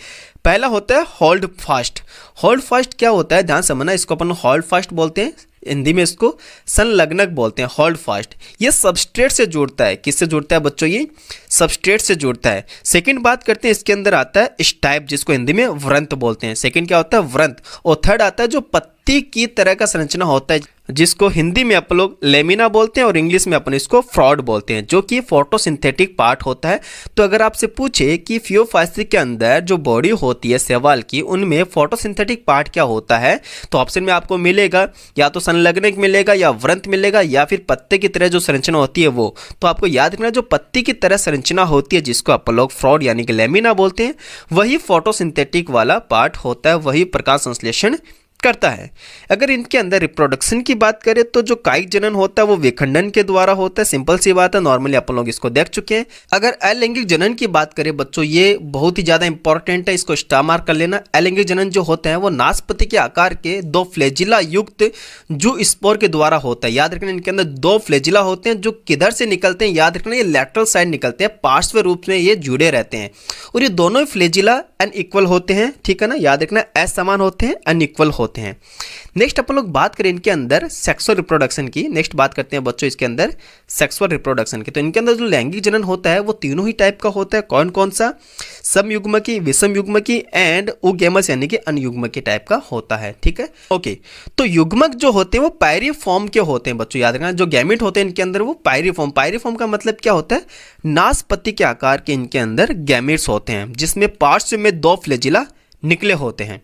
पहला होता है होल्ड फास्ट। होल्ड फास्ट क्या होता है? ध्यान समझना, इसको अपन होल्ड फास्ट बोलते हैं, हिंदी में इसको संलग्नक बोलते हैं। होल्ड फास्ट ये सबस्ट्रेट से जुड़ता है। किससे जुड़ता है बच्चों? ये सबस्ट्रेट से जुड़ता है। सेकंड बात करते हैं, इसके अंदर आता है स्टाइप, जिसको हिंदी में व्रंत बोलते हैं। सेकंड क्या होता है? व्रंत। और थर्ड आता है जो पत्ती की तरह का संरचना होता है, जिसको हिंदी में अपन लोग लेमिना बोलते हैं और इंग्लिश में अपन इसको फ्रॉड बोलते हैं, जो कि फोटोसिंथेटिक पार्ट होता है। तो अगर आपसे पूछे कि फियोफाइसी के अंदर जो बॉडी होती है शैवाल की, उनमें फोटोसिंथेटिक पार्ट क्या होता है, तो ऑप्शन में आपको मिलेगा या तो संलग्नक मिलेगा, या व्रंत मिलेगा, या फिर पत्ते की तरह जो संरचना होती है वो। तो आपको याद रखना, जो पत्ती की तरह संरचना होती है जिसको अपन लोग फ्रॉड यानी कि लेमिना बोलते हैं, वही फोटोसिंथेटिक वाला पार्ट होता है, वही प्रकाश संश्लेषण करता है। अगर इनके अंदर रिप्रोडक्शन की बात करें तो जो कायिक जनन होता है वो विखंडन के द्वारा होता है। सिंपल सी बात है, नॉर्मली अपन लोग इसको देख चुके हैं। अगर अलैंगिक जनन की बात करें बच्चों, ये बहुत ही ज्यादा इंपॉर्टेंट है, इसको स्टार मार्क कर लेना। अलैंगिक जनन जो होते हैं वो नाशपाती के आकार के 2 फ्लैजिला युक्त जो स्पोर के द्वारा होता है। याद रखना, इनके अंदर 2 फ्लैजिला होते हैं जो किधर से निकलते हैं? याद रखना, ये लैटरल साइड निकलते हैं, पार्श्व रूप में ये जुड़े रहते हैं, और ये दोनों फ्लैजिला अनइक्वल होते हैं, ठीक है ना। याद रखना, असमान होते हैं, अनइक्वल होते हैं। नेक्स्ट अपन लोग बात करें इनके अंदर सेक्सुअल रिप्रोडक्शन की। नेक्स्ट बात करते हैं बच्चों इसके अंदर सेक्सुअल रिप्रोडक्शन की। तो इनके अंदर जो लैंगिक जनन होता है वो तीनों ही टाइप का होता है। कौन कौन सा? समयुग्मकी, विषमयुग्मकी एंड उगेमस यानी कि अनयुग्मकी टाइप का होता है, ठीक है। ओके, तो युग्मक जो होते हैं वो पायरिफॉर्म के होते हैं बच्चों। याद रखना, जो गैमेट होते हैं इनके अंदर वो पायरिफॉर्म का मतलब क्या होता है? नाशपाती के आकार के इनके अंदर गैमेट्स होते हैं, जिसमें पार्श्व में 2 फ्लैजिला निकले होते हैं।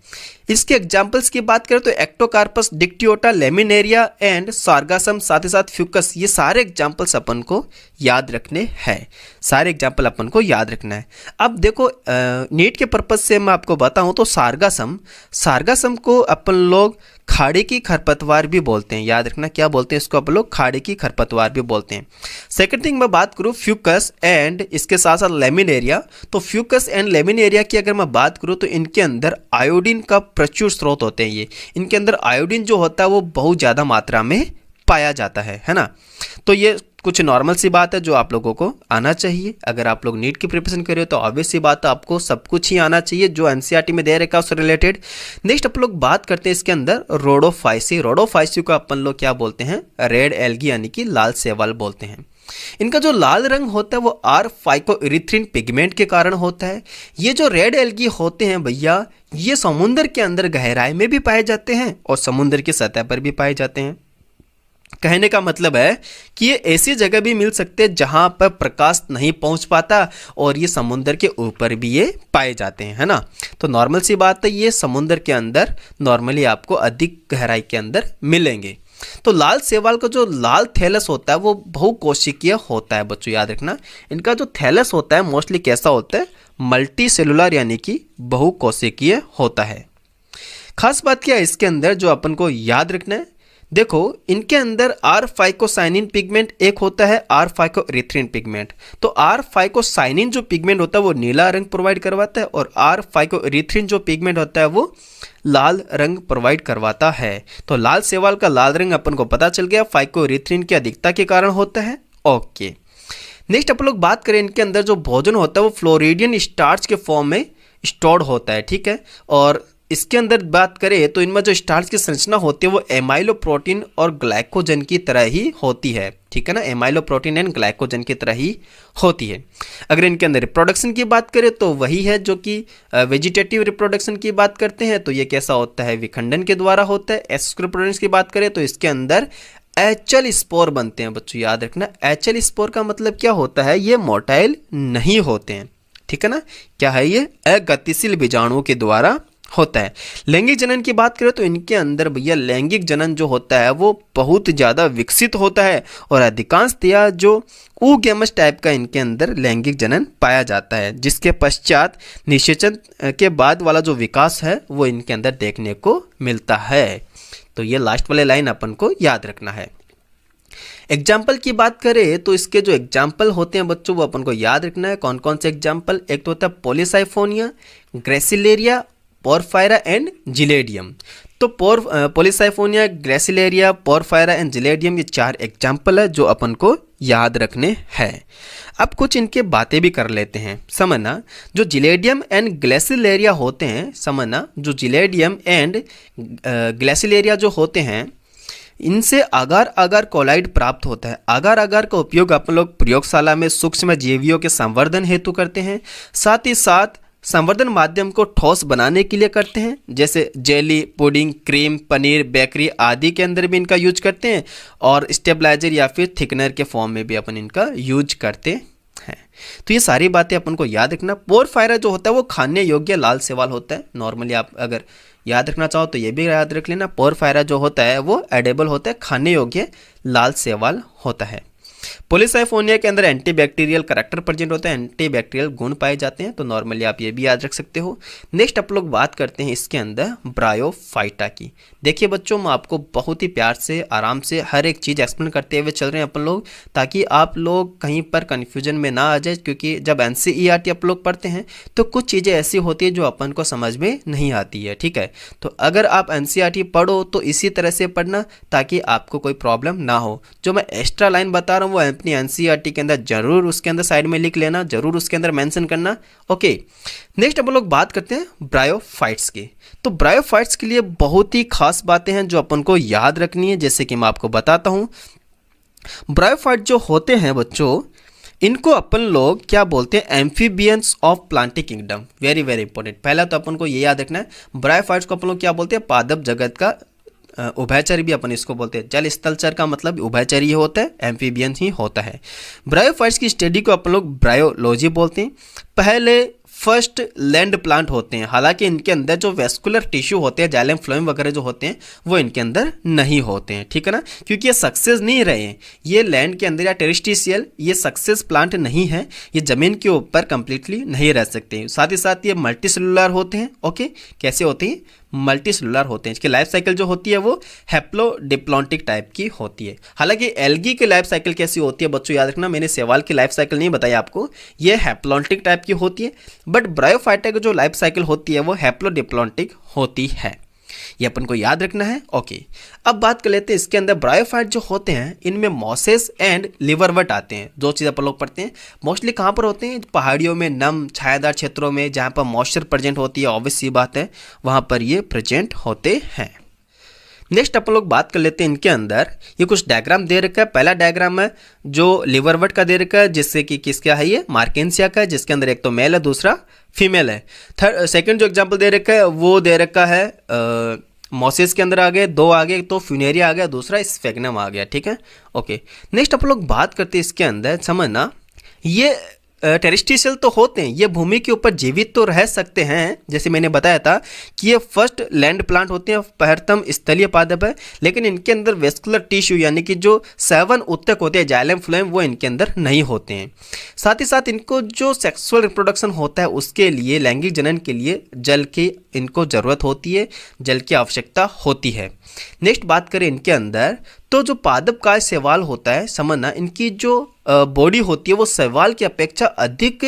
इसके एग्जाम्पल्स की बात करें तो एक्टोकार्पस, डिक्टियोटा, लेमिनेरिया एंड सार्गासम, साथ ही साथ फ्यूकस, ये सारे एग्जाम्पल्स अपन को याद रखने हैं। सारे एग्जाम्पल अपन को याद रखना है। अब देखो, नीट के पर्पज से मैं आपको बताऊं तो सार्गासम को अपन लोग खाड़ी की खरपतवार भी बोलते हैं। याद रखना, क्या बोलते हैं इसको अपन लोग? खाड़ी की खरपतवार भी बोलते हैं। सेकंड थिंग मैं बात करूं फ्यूकस एंड इसके साथ साथ लेमिनेरिया, तो फ्यूकस एंड लेमिनेरिया की अगर मैं बात करूं तो इनके अंदर आयोडीन का प्रचुर स्रोत होते हैं। ये इनके अंदर आयोडीन जो होता है वो बहुत ज़्यादा मात्रा में पाया जाता है ना। तो ये कुछ नॉर्मल सी बात है जो आप लोगों को आना चाहिए। अगर आप लोग नीट की प्रिपरेशन कर रहे हो तो ऑब्वियस सी बात है, आपको सब कुछ ही आना चाहिए जो एनसीईआरटी में दे रखा है उससे रिलेटेड। नेक्स्ट अपन लोग बात करते हैं इसके अंदर रोडोफाइसी को अपन लोग क्या बोलते हैं? रेड एल्गी यानी कि लाल शैवाल बोलते हैं। इनका जो लाल रंग होता है वो आर फाइकोइरिथ्रिन पिगमेंट के कारण होता है। ये जो रेड एल्गी होते हैं भैया, ये समुद्र के अंदर गहराई में भी पाए जाते हैं और समुद्र की सतह पर भी पाए जाते हैं। कहने का मतलब है कि ये ऐसी जगह भी मिल सकते हैं जहां पर प्रकाश नहीं पहुंच पाता, और ये समुद्र के ऊपर भी ये पाए जाते हैं, है ना। तो नॉर्मल सी बात है, ये समुद्र के अंदर नॉर्मली आपको अधिक गहराई के अंदर मिलेंगे। तो लाल शैवाल का जो लाल थैलस होता है वो बहुकोशिकीय होता है बच्चों। याद रखना, इनका जो थैलस होता है मोस्टली कैसा होता है? मल्टी सेलुलर यानी कि बहुकोशिकीय होता है। खास बात क्या है इसके अंदर जो अपन को याद रखना है? देखो, इनके अंदर आर फाइकोसाइनिन पिगमेंट एक होता है, आर फाइकोइरिथ्रिन पिगमेंट। तो आर फाइकोसाइनिन जो पिगमेंट होता है वो नीला रंग प्रोवाइड करवाता है, और आर फाइकोइरिथ्रिन जो पिगमेंट होता है वो लाल रंग प्रोवाइड करवाता है। तो लाल शैवाल का लाल रंग अपन को पता चल गया, फाइकोइरिथ्रिन की अधिकता के कारण होता है। ओके, नेक्स्ट अपन लोग बात करें इनके अंदर जो भोजन होता है वो फ्लोरिडियन स्टार्च के फॉर्म में स्टोर्ड होता है, ठीक है। और इसके अंदर बात करें तो इनमें जो स्टार्च की संरचना होती है वो एमाइलो प्रोटीन और ग्लाइकोजन की तरह ही होती है, ठीक है ना, एमाइलो प्रोटीन एंड ग्लाइकोजन की तरह ही होती है। अगर इनके अंदर रिप्रोडक्शन की बात करें तो वही है जो कि वेजिटेटिव रिप्रोडक्शन की बात करते हैं तो ये कैसा होता है, विखंडन के द्वारा होता है। एसेक्सुअल रिप्रोडक्शन की बात करें तो इसके अंदर एचल स्पोर बनते हैं। बच्चों याद रखना, एचल स्पोर का मतलब क्या होता है, ये मोटाइल नहीं होते हैं, ठीक है ना। क्या है ये, अगतिशील बीजाणुओं के द्वारा होता है। लैंगिक जनन की बात करें तो इनके अंदर भैया लैंगिक जनन जो होता है वो बहुत ज़्यादा विकसित होता है और अधिकांशतया जो ऊगेमस टाइप का इनके अंदर लैंगिक जनन पाया जाता है, जिसके पश्चात निषेचन के बाद वाला जो विकास है वो इनके अंदर देखने को मिलता है। तो ये लास्ट वाले लाइन अपन को याद रखना है। एग्जाम्पल की बात करें तो इसके जो एग्जाम्पल होते हैं बच्चों वो अपन को याद रखना है। कौन कौन से एग्जाम्पल, एक तो होता है polysiphonia, gracilaria, porphyra and gelidium. तो polysiphonia, gracilaria, porphyra and gelidium ये 4 एग्जाम्पल है जो अपन को याद रखने हैं। अब कुछ इनके बातें भी कर लेते हैं। समझना, जो जिलेडियम एंड ग्लेसिलेरिया होते हैं, समझना जो जिलेडियम एंड ग्लेसिलेरिया जो होते हैं इनसे आगार आगार कोलाइड प्राप्त होता है। आगार आगार का उपयोग अपन लोग प्रयोगशाला में सूक्ष्म जीवियों के संवर्धन हेतु करते हैं, साथ ही साथ संवर्धन माध्यम को ठोस बनाने के लिए करते हैं, जैसे jelly, pudding, cream, paneer, bakery आदि के अंदर भी इनका यूज करते हैं और स्टेबलाइजर या फिर थिकनर के फॉर्म में भी अपन इनका यूज करते हैं। तो ये सारी बातें अपन को याद रखना। पोरफायरा जो होता है वो खाने योग्य लाल शैवाल होता है। नॉर्मली आप अगर याद रखना चाहो तो ये भी याद रख लेना, पोरफायरा जो होता है वो एडेबल होता है, खाने योग्य लाल शैवाल होता है। पॉलीसाइफोनिया के अंदर एंटीबैक्टीरियल करैक्टर प्रेजेंट होता है, एंटीबैक्टीरियल गुण पाए जाते हैं, तो नॉर्मली आप ये भी याद रख सकते हो। नेक्स्ट आप लोग बात करते हैं इसके अंदर ब्रायोफाइटा की। देखिए बच्चों, मैं आपको बहुत ही प्यार से आराम से हर एक चीज़ एक्सप्लेन करते हुए चल रहे हैं अपन लोग, ताकि आप लोग कहीं पर कन्फ्यूजन में ना आ जाए, क्योंकि जब NCERT आप लोग पढ़ते हैं तो कुछ चीज़ें ऐसी होती है जो अपन को समझ में नहीं आती है, ठीक है। तो अगर आप NCERT पढ़ो तो इसी तरह से पढ़ना ताकि आपको कोई प्रॉब्लम ना हो। जो मैं एक्स्ट्रा लाइन बता रहा हूँ वो अपनी NCERT के अंदर जरूर उसके अंदर साइड में लिख लेना, जरूर उसके अंदर मेंशन करना, ओके। नेक्स्ट अपन लोग बात करते हैं ब्रायोफाइट्स की। तो ब्रायोफाइट्स के लिए बहुत ही खास बातें हैं जो अपन को याद रखनी है, जैसे कि मैं आपको बताता हूं। ब्रायोफाइट जो होते हैं बच्चों, इनको अपन लोग क्या बोलते हैं, amphibians of Plantae kingdom. Very very important, पहला तो अपन को ये याद रखना है, ब्रायोफाइट्स को अपन लोग क्या बोलते हैं, पादप जगत का उभयचर भी अपन इसको बोलते हैं। जल स्थलचर का मतलब उभयचर ही होता है, एम्फीबियन ही होता है। ब्रायोफाइट्स की स्टडी को अपन लोग ब्रायोलॉजी बोलते हैं। पहले फर्स्ट लैंड प्लांट होते हैं, हालांकि इनके अंदर जो वेस्कुलर टिश्यू होते हैं, जाइलम फ्लोएम वगैरह जो होते हैं वो इनके अंदर नहीं होते हैं, ठीक है ना, क्योंकि ये सक्सेस नहीं रहे हैं, ये लैंड के अंदर या टेरिस्टिशियल, ये सक्सेस प्लांट नहीं है, ये जमीन के ऊपर कंप्लीटली नहीं रह सकते। साथ ही साथ ये मल्टी सेलुलर होते हैं, ओके। कैसे होते हैं, मल्टी सेलुलर होते हैं। इसकी लाइफ साइकिल जो होती है वो हैप्लोडिप्लॉन्टिक टाइप की होती है। हालांकि एल्गी की लाइफ साइकिल कैसी होती है बच्चों याद रखना, मैंने शैवाल की लाइफ साइकिल नहीं बताई आपको, ये हैप्लॉन्टिक टाइप की होती है, बट ब्रायोफाइटा की जो लाइफ साइकिल होती है वो हैप्लोडिप्लॉन्टिक होती है, ये अपन को याद रखना है, ओके। अब बात कर लेते हैं इसके अंदर ब्रायोफाइट जो होते हैं इनमें मॉसेस एंड लिवरवर्ट आते हैं। जो चीज़ अपन लोग पढ़ते हैं मोस्टली कहाँ पर होते हैं, पहाड़ियों में, नम छायादार क्षेत्रों में, जहाँ पर मॉइस्चर प्रेजेंट होती है, ऑब्वियस सी बात है वहाँ पर ये प्रेजेंट होते हैं। नेक्स्ट अपन लोग बात कर लेते हैं इनके अंदर, ये कुछ डायग्राम दे रखा है। पहला डायग्राम है जो लिवरवर्ट का दे रखा है, जिससे कि किसका है, ये मार्केंसिया का है, जिसके अंदर एक तो मेल है दूसरा फीमेल है। सेकंड जो एग्जांपल दे रखा है वो दे रखा है मॉसेस के अंदर आ गए, 2 आ गए, तो फ्यूनेरिया आ गया, दूसरा स्फेग्नम आ गया, ठीक है, ओके। नेक्स्ट अपन लोग बात करते हैं इसके अंदर, समझना ये टेरिस्टिशियल तो होते हैं, ये भूमि के ऊपर जीवित तो रह सकते हैं, जैसे मैंने बताया था कि ये फर्स्ट लैंड प्लांट होते हैं, प्रथम स्थलीय पादप है, लेकिन इनके अंदर वेस्कुलर टिश्यू यानी कि जो 7 उत्तक होते हैं, जाइलम फ्लोएम, वो इनके अंदर नहीं होते हैं। साथ ही साथ इनको जो सेक्सुअल रिप्रोडक्शन होता है उसके लिए, लैंगिक जनन के लिए जल की इनको ज़रूरत होती है, जल की आवश्यकता होती है। नेक्स्ट बात करें इनके अंदर, तो जो पादप का शैवाल होता है, समझना इनकी जो बॉडी होती है वो शैवाल की अपेक्षा अधिक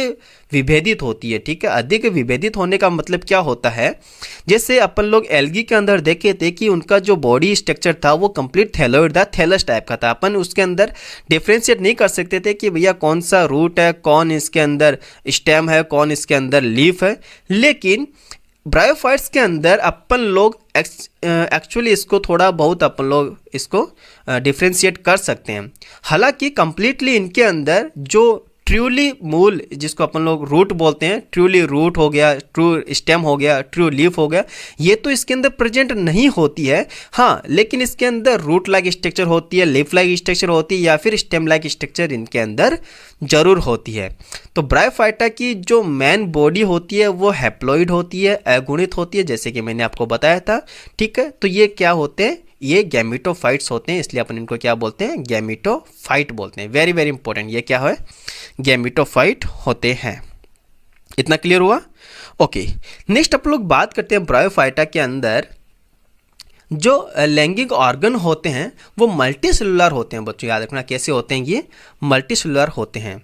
विभेदित होती है। ठीक है, अधिक विभेदित होने का मतलब क्या होता है, जैसे अपन लोग एल्गी के अंदर देखे थे कि उनका जो बॉडी स्ट्रक्चर था वो कंप्लीट थैलोइड था, थैलस टाइप का था। अपन उसके अंदर डिफ्रेंशिएट नहीं कर सकते थे कि भैया कौन सा रूट है, कौन इसके अंदर स्टेम है, कौन इसके अंदर लीफ है। लेकिन ब्रायोफाइट्स के अंदर अपन लोग एक्चुअली इसको थोड़ा बहुत अपन लोग इसको डिफ्रेंशिएट कर सकते हैं। हालांकि कंप्लीटली इनके अंदर जो ट्रूली मूल, जिसको अपन लोग रूट बोलते हैं, ट्रूली रूट हो गया, ट्रू स्टेम हो गया, ट्रू लीफ हो गया, ये तो इसके अंदर प्रेजेंट नहीं होती है। हाँ, लेकिन इसके अंदर रूट लाइक स्ट्रक्चर होती है, लीफ लाइक स्ट्रक्चर होती है, या फिर स्टेम लाइक स्ट्रक्चर इनके अंदर जरूर होती है। तो ब्रायोफाइटा की जो मेन बॉडी होती है वो हैप्लॉइड होती है, अगुणित होती है, जैसे कि मैंने आपको बताया था। ठीक है, तो ये क्या होते हैं, ये गैमेटोफाइट्स होते हैं, इसलिए अपन इनको क्या बोलते हैं, गैमेटोफाइट बोलते हैं। वेरी वेरी इंपॉर्टेंट, ये क्या है, गैमेटोफाइट होते हैं। इतना क्लियर हुआ? ओके, नेक्स्ट अपन लोग बात करते हैं ब्रायोफाइटा के अंदर जो लैंगिक ऑर्गन होते हैं वो मल्टी सेलुलर होते हैं। बच्चों याद रखना कैसे होते हैं, ये मल्टी सेलुलर होते हैं।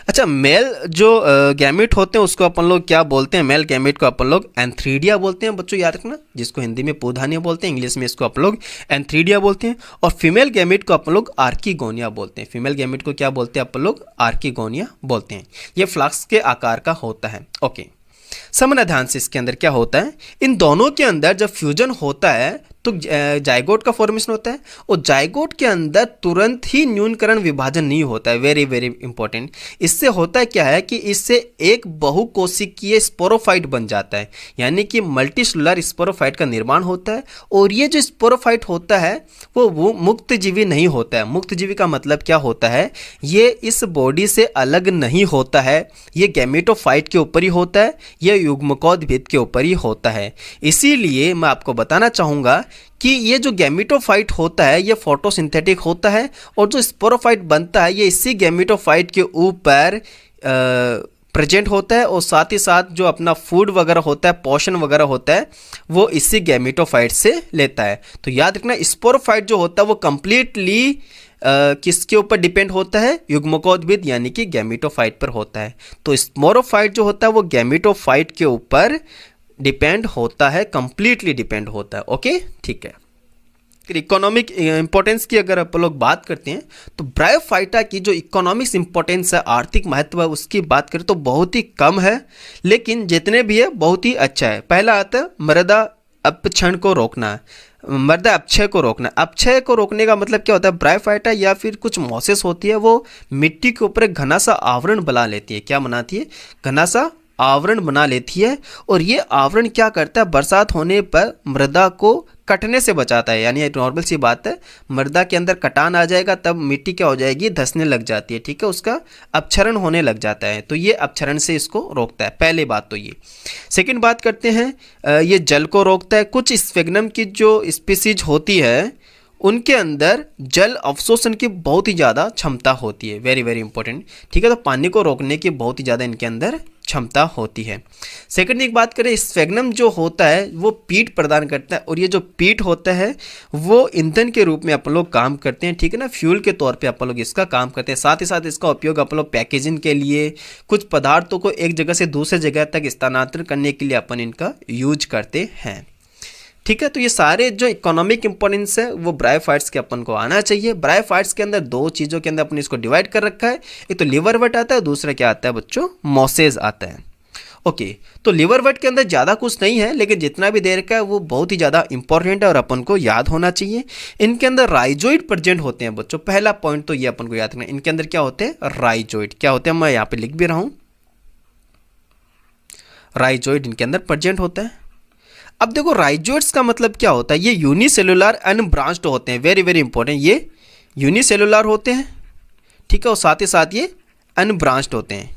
अच्छा, मेल जो गैमेट होते हैं उसको अपन लोग क्या बोलते हैं, मेल गैमेट को अपन लोग एंथ्रीडिया बोलते हैं। बच्चों याद रखना, जिसको हिंदी में पौधानिया बोलते हैं, इंग्लिश में इसको अपन लोग एंथ्रीडिया बोलते हैं। और फीमेल गैमेट को अपन लोग आर्किगोनिया बोलते हैं। फीमेल गैमेट को क्या बोलते हैं अपन लोग, आर्किगोनिया बोलते हैं। ये फ्लास्क के आकार का होता है। ओके, समझना ध्यान से, इसके अंदर क्या होता है, इन दोनों के अंदर जब फ्यूजन होता है तो जाइगोट का फॉर्मेशन होता है, और जाइगोट के अंदर तुरंत ही न्यूनकरण विभाजन नहीं होता है। Very very important. इससे होता है क्या है कि इससे एक बहुकोशिकीय स्पोरोफाइट बन जाता है, यानी कि मल्टीसेलुलर स्पोरोफाइट का निर्माण होता है। और ये जो स्पोरोफाइट होता है वो मुक्तजीवी नहीं होता है। मुक्तजीवी का मतलब क्या होता है, ये इस बॉडी से अलग नहीं होता है, ये गैमेटोफाइट के ऊपर ही होता है, ये युग्मकोद्भिद के ऊपर ही होता है। इसीलिए मैं आपको बताना चाहूँगा कि ये जो गैमेटोफाइट होता है ये फोटोसिंथेटिक होता है, और जो स्पोरोफाइट बनता है ये इसी गैमेटोफाइट के ऊपर प्रेजेंट होता है, और साथ ही साथ जो अपना फूड वगैरह होता है, पोषण वगैरह होता है, वो इसी गैमेटोफाइट से लेता है। तो याद रखना, स्पोरोफाइट जो होता है वो कंप्लीटली किसके ऊपर डिपेंड होता है, युग्मकोद्भिद यानी कि गैमेटोफाइट पर होता है। तो स्पोरोफाइट जो होता है वो गैमेटोफाइट के ऊपर डिपेंड होता है, कंप्लीटली डिपेंड होता है। ओके, ठीक है। इकोनॉमिक इंपॉर्टेंस की अगर आप लोग बात करते हैं तो ब्रायोफाइटा की जो इकोनॉमिक्स इंपॉर्टेंस है, आर्थिक महत्व है, उसकी बात करें तो बहुत ही कम है, लेकिन जितने भी है बहुत ही अच्छा है। पहला आता है मृदा अपक्षण को रोकना है, मृदा अपक्षय को रोकना। अपक्षय को रोकने का मतलब क्या होता है, ब्रायोफाइटा या फिर कुछ मोसेस होती है वो मिट्टी के ऊपर एक घना सा आवरण बना लेती है। क्या बनाती है, घना सा आवरण बना लेती है, और ये आवरण क्या करता है, बरसात होने पर मृदा को कटने से बचाता है। यानी नॉर्मल सी बात है, मृदा के अंदर कटान आ जाएगा तब मिट्टी क्या हो जाएगी, धंसने लग जाती है। ठीक है, उसका अपक्षरण होने लग जाता है, तो ये अपक्षरण से इसको रोकता है। पहली बात तो ये। सेकंड बात करते हैं, ये जल को रोकता है। कुछ स्फेग्नम की जो स्पीसीज होती है उनके अंदर जल अवशोषण की बहुत ही ज़्यादा क्षमता होती है। Very very important. ठीक है, तो पानी को रोकने की बहुत ही ज़्यादा इनके अंदर क्षमता होती है। सेकंड एक बात करें, स्फेग्नम जो होता है वो पीट प्रदान करता है, और ये जो पीट होता है वो ईंधन के रूप में अपन लोग काम करते हैं। ठीक है ना, फ्यूल के तौर पे अपन लोग इसका काम करते हैं। साथ ही साथ इसका उपयोग अपन लोग पैकेजिंग के लिए, कुछ पदार्थों को एक जगह से दूसरे जगह तक स्थानांतरित करने के लिए अपन इनका यूज करते हैं। ठीक है, तो ये सारे जो इकोनॉमिक इंपॉर्टेंस है वो ब्रायोफाइट्स के अपन को आना चाहिए। ब्रायोफाइट्स के अंदर दो चीज़ों के अंदर अपन इसको डिवाइड कर रखा है, एक तो लिवरवर्ट आता है, दूसरा क्या आता है बच्चों, मोसेज आता है। ओके, तो लिवरवर्ट के अंदर ज़्यादा कुछ नहीं है, लेकिन जितना भी देर का है वो बहुत ही ज़्यादा इंपॉर्टेंट है और अपन को याद होना चाहिए। इनके अंदर राइजोइड प्रेजेंट होते हैं बच्चों। पहला पॉइंट तो ये अपन को याद रखना, इनके अंदर क्या होते हैं, राइजोइड। क्या होते हैं, मैं यहाँ पे लिख भी रहा हूँ, राइजोइड इनके अंदर प्रेजेंट होता है। अब देखो राइजोइड्स का मतलब क्या होता है, ये यूनिसेलुलर अनब्रांच्ड होते हैं। वेरी वेरी इंपॉर्टेंट, ये यूनिसेलुलर होते हैं। ठीक है, और साथ ही साथ ये अनब्रांच्ड होते हैं।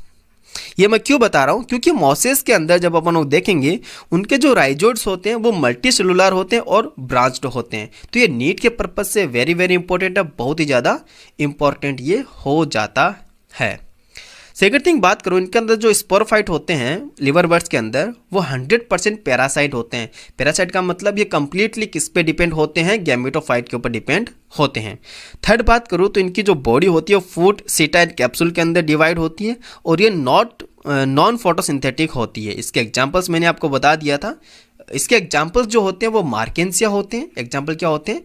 ये मैं क्यों बता रहा हूँ, क्योंकि मोसेस के अंदर जब अपन लोग देखेंगे उनके जो राइजोइड्स होते हैं वो मल्टी सेलुलर होते हैं और ब्रांच्ड होते हैं। तो ये नीट के पर्पज से वेरी वेरी इंपॉर्टेंट है, बहुत ही ज़्यादा इंपॉर्टेंट ये हो जाता है। सेकंड थिंग बात करूँ, इनके अंदर जो स्पोरोफाइट होते हैं लिवरवर्ट्स के अंदर, वो 100% पैरासाइट होते हैं। पैरासाइट का मतलब ये कंप्लीटली किस पे डिपेंड होते हैं, गैमेटोफाइट के ऊपर डिपेंड होते हैं। थर्ड बात करूँ तो इनकी जो बॉडी होती है फूड, सीटा एंड कैप्सूल के अंदर डिवाइड होती है और ये नॉन फोटोसिंथेटिक होती है। इसके एग्जाम्पल्स मैंने आपको बता दिया था। इसके एग्जाम्पल्स जो होते हैं वो मार्केंसिया होते हैं। एग्जाम्पल क्या होते हैं,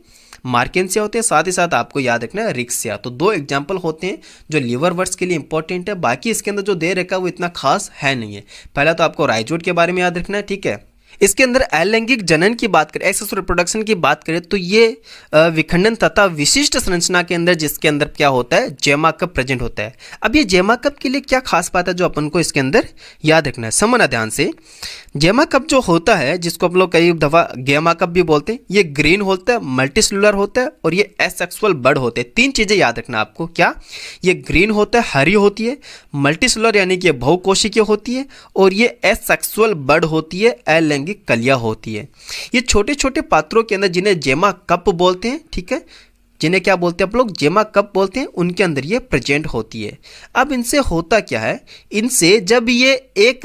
मार्केंसिया होते हैं, साथ ही साथ आपको याद रखना है रिक्सिया। तो 2 एग्जाम्पल होते हैं जो लिवरवर्ट्स के लिए इंपॉर्टेंट है। बाकी इसके अंदर जो दे रखा है वो इतना खास है नहीं है। पहला तो आपको राइजोट के बारे में याद रखना है, ठीक है। इसके अंदर अलैंगिक जनन की बात करें, एक्सेस रिप्रोडक्शन की बात करें तो ये विखंडन तथा विशिष्ट संरचना के अंदर, जिसके अंदर क्या होता है, जेमा कप प्रेजेंट होता है। अब ये जेमा कप के लिए क्या खास बात है जो अपन को इसके अंदर याद रखना है, समझना ध्यान से। जेमा कप जो होता है, जिसको आप लोग कई दफ़ा गेमा कप भी बोलते हैं, ये ग्रीन होता है, मल्टीसेलुलर होता है और ये एसेक्सुअल बर्ड होते हैं। 3 चीज़ें याद रखना आपको, क्या, ये ग्रीन होता है, हरी होती है, मल्टीसेलुलर यानी कि ये बहुकोशिकीय होती है और ये एसेक्सुअल बर्ड होती है, अलैंगिक कलियां होती है। ये छोटे छोटे पात्रों के अंदर जिन्हें जेमा कप बोलते हैं, ठीक है, जिन्हें क्या बोलते हैं आप लोग, जेमा कप बोलते हैं, उनके अंदर ये प्रेजेंट होती है। अब इनसे होता क्या है, इनसे जब ये एक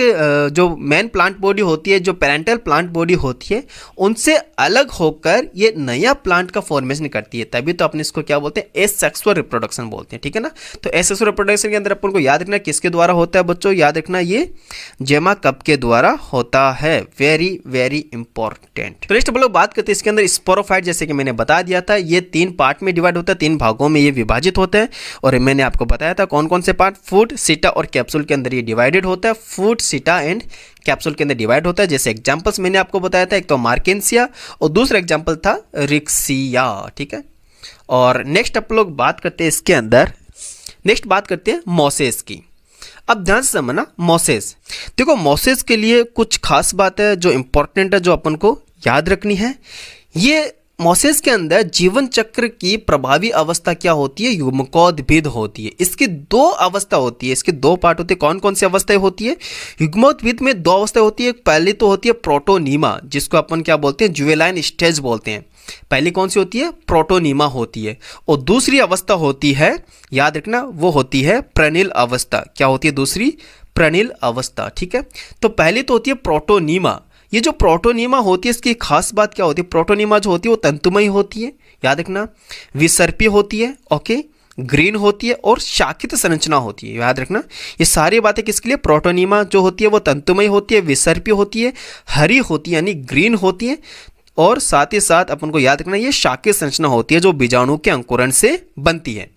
जो मेन प्लांट बॉडी होती है, जो पेरेंटल प्लांट बॉडी होती है, उनसे अलग होकर ये नया प्लांट का फॉर्मेशन करती है। तभी तो अपने इसको क्या बोलते हैं, एसेक्सुअल रिप्रोडक्शन बोलते हैं, ठीक है ना। तो एसेक्सुअल रिप्रोडक्शन के अंदर अपन को याद रखना किसके द्वारा होता है बच्चों, याद रखना ये जेमा कप के द्वारा होता है। Very very important. तो नेक्स्ट हम लोग बात करते हैं इसके अंदर स्पोरोफाइट, जैसे कि मैंने बता दिया था, ये 3 पार्ट में डिवाइड होता है, 3 भागों में ये विभाजित होता है। और मैंने आपको बताया था कौन कौन से पार्ट, फूड, सीटा और कैप्सूल के अंदर ये डिवाइडेड होता है। फूड, सीटा एंड कैप्सूल के अंदर डिवाइड होता है। जैसे एग्जांपल्स मैंने आपको बताया था, एक तो मार्केंसिया और दूसरा एग्जांपल था रिक्सिया, ठीक है। और नेक्स्ट आप लोग बात करते हैं इसके अंदर, नेक्स्ट बात करते हैं मोसेस की। अब ध्यान से समझना, मोसेस, देखो मोसेस के लिए कुछ खास बात है जो इंपॉर्टेंट है, जो अपन को याद रखनी है। ये मोसेस के अंदर जीवन चक्र की प्रभावी अवस्था क्या होती है, युग्मकोद्भिद होती है। इसकी 2 अवस्था होती है, इसके 2 पार्ट होते हैं। कौन कौन सी अवस्थाएं होती है, युग्मोद्भिद में 2 अवस्थाएं होती है। पहली तो होती है प्रोटोनीमा, जिसको अपन क्या बोलते हैं, जुवेनाइल स्टेज बोलते हैं। पहली कौन सी होती है, प्रोटोनीमा होती है। और दूसरी अवस्था होती है, याद रखना, वो होती है प्रणील अवस्था। क्या होती है दूसरी, प्रणील अवस्था, ठीक है। तो पहली तो होती है प्रोटोनीमा। ये जो प्रोटोनीमा होती है, इसकी खास बात क्या होती है, प्रोटोनीमा जो होती है वो तंतुमयी होती है, याद रखना, विसर्पीय होती है, ओके, ग्रीन होती है और शाखित संरचना होती है, याद रखना। ये सारी बातें किसके लिए, प्रोटोनीमा जो होती है वो तंतुमयी होती है, विसर्पीय होती है, हरी होती है यानी ग्रीन होती है, और साथ ही साथ अपन को याद रखना ये शाखित संरचना होती है जो बीजाणु के अंकुरण से बनती है।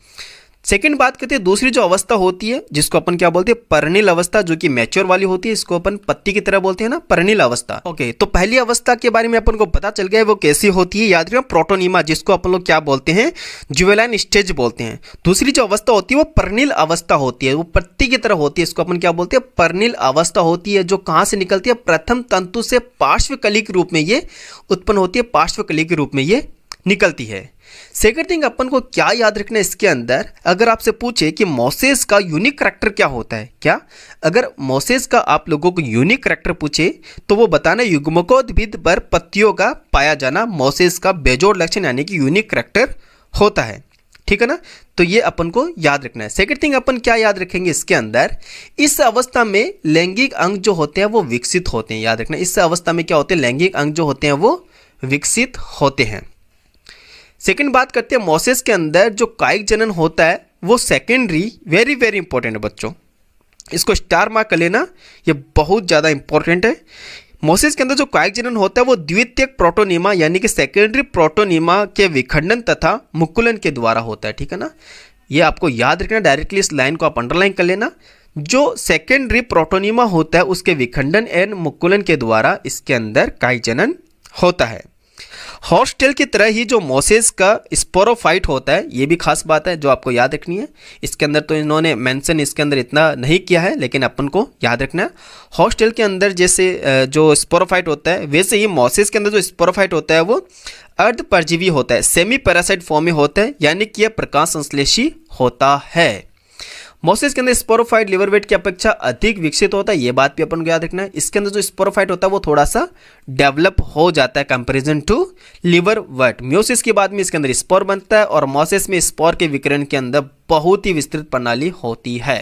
सेकंड बात करते हैं दूसरी जो अवस्था होती है, जिसको अपन क्या बोलते हैं, पर्णिल अवस्था, जो कि मैच्योर वाली होती है। इसको अपन पत्ती की तरह बोलते हैं ना, पर्णिल अवस्था, ओके। तो पहली अवस्था के बारे में अपन को पता चल गया है, वो कैसी होती है, याद रखना, प्रोटोनीमा, जिसको अपन लोग क्या बोलते हैं, जुवेनाइल स्टेज बोलते हैं। दूसरी जो अवस्था होती है वो पर्णिल अवस्था होती है, वो पत्ती की तरह होती है। इसको अपन क्या बोलते हैं, पर्णिल अवस्था होती है, जो कहाँ से निकलती है, प्रथम तंतु से पार्श्वकली के रूप में ये उत्पन्न होती है, पार्श्वकली के रूप में ये निकलती है। सेकंड थिंग अपन को क्या याद रखना है इसके अंदर, अगर आपसे पूछे कि मोसेस का यूनिक करैक्टर क्या होता है, क्या अगर मोसेस का आप लोगों को यूनिक करैक्टर पूछे तो वो बताना युग्मकोद्भिद पर पत्तियों का पाया जाना मोसेस का बेजोड़ लक्षण यानी कि यूनिक करैक्टर होता है, ठीक है ना। तो ये अपन को याद रखना है। सेकंड थिंग अपन क्या याद रखेंगे इसके अंदर, इस अवस्था में लैंगिक अंग जो होते हैं वो विकसित होते हैं, याद रखना, इस अवस्था में क्या होते हैं, लैंगिक अंग जो होते हैं वो विकसित होते हैं। सेकंड बात करते हैं मोसेस के अंदर जो कायिक जनन होता है वो सेकेंडरी, वेरी वेरी इंपॉर्टेंट है बच्चों, इसको स्टार मार्क कर लेना, ये बहुत ज़्यादा इंपॉर्टेंट है। मोसेस के अंदर जो कायिक जनन होता है वो द्वितीयक प्रोटोनीमा यानी कि सेकेंडरी प्रोटोनीमा के विखंडन तथा मुकुलन के द्वारा होता है, ठीक है ना। ये आपको याद रखना, डायरेक्टली इस लाइन को आप अंडरलाइन कर लेना। जो सेकेंडरी प्रोटोनीमा होता है उसके विखंडन एवं मुकुलन के द्वारा इसके अंदर कायिक जनन होता है। हॉर्सटेल की तरह ही जो मोसेस का स्पोरोफाइट होता है, ये भी खास बात है जो आपको याद रखनी है। इसके अंदर तो इन्होंने मेंशन इसके अंदर इतना नहीं किया है, लेकिन अपन को याद रखना है। हॉर्सटेल के अंदर जैसे जो स्पोरोफाइट होता है, वैसे ही मोसेस के अंदर जो स्पोरोफाइट होता है वो अर्ध परजीवी होता है, सेमी पैरासाइट फॉर्म में होता है, यानी कि यह प्रकाश संश्लेषी होता है। मोसेस के अंदर स्पोरोफाइट लिवरवर्ट की अपेक्षा अधिक विकसित होता है, ये बात भी अपन को याद रखना है। इसके अंदर जो स्पोरोफाइट होता है वो थोड़ा सा डेवलप हो जाता है कंपैरिजन टू लिवरवर्ट। मियोसिस के बाद में इसके अंदर स्पोर बनता है और मोसेस में स्पोर के विकिरण के अंदर बहुत ही विस्तृत प्रणाली होती है।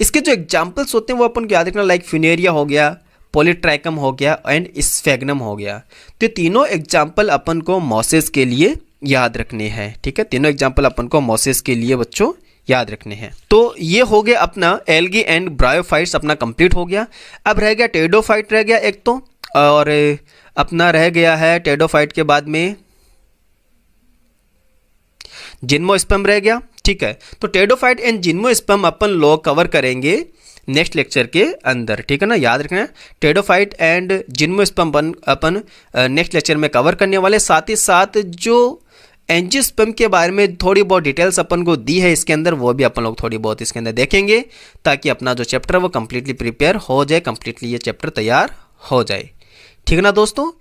इसके जो एग्जाम्पल्स होते हैं वो अपन को याद रखना, लाइक फ्यूनेरिया हो गया, पॉलीट्राइकम हो गया एंड स्फेग्नम हो गया। तो तीनों एग्जाम्पल अपन को मोसेस के लिए याद रखने हैं, ठीक है। तीनों एग्जाम्पल अपन को मोसेस के लिए बच्चों याद रखने हैं। तो ये हो गया अपना एल्गी एंड ब्रायोफाइट्स अपना कंप्लीट हो गया। अब रह गया टेरिडोफाइट रह गया एक तो, और अपना रह गया है टेरिडोफाइट के बाद में जिम्नोस्पर्म रह गया, ठीक है। तो टेरिडोफाइट एंड जिम्नोस्पर्म अपन लोग कवर करेंगे नेक्स्ट लेक्चर के अंदर, ठीक है ना। याद रखना pteridophyte and gymnosperm upon next lecture में कवर करने वाले। साथ ही साथ जो एंजियोस्पर्म के बारे में थोड़ी बहुत डिटेल्स अपन को दी है इसके अंदर, वो भी अपन लोग थोड़ी बहुत इसके अंदर देखेंगे, ताकि अपना जो चैप्टर है वो कम्प्लीटली प्रिपेयर हो जाए, कम्प्लीटली ये चैप्टर तैयार हो जाए, ठीक है ना दोस्तों।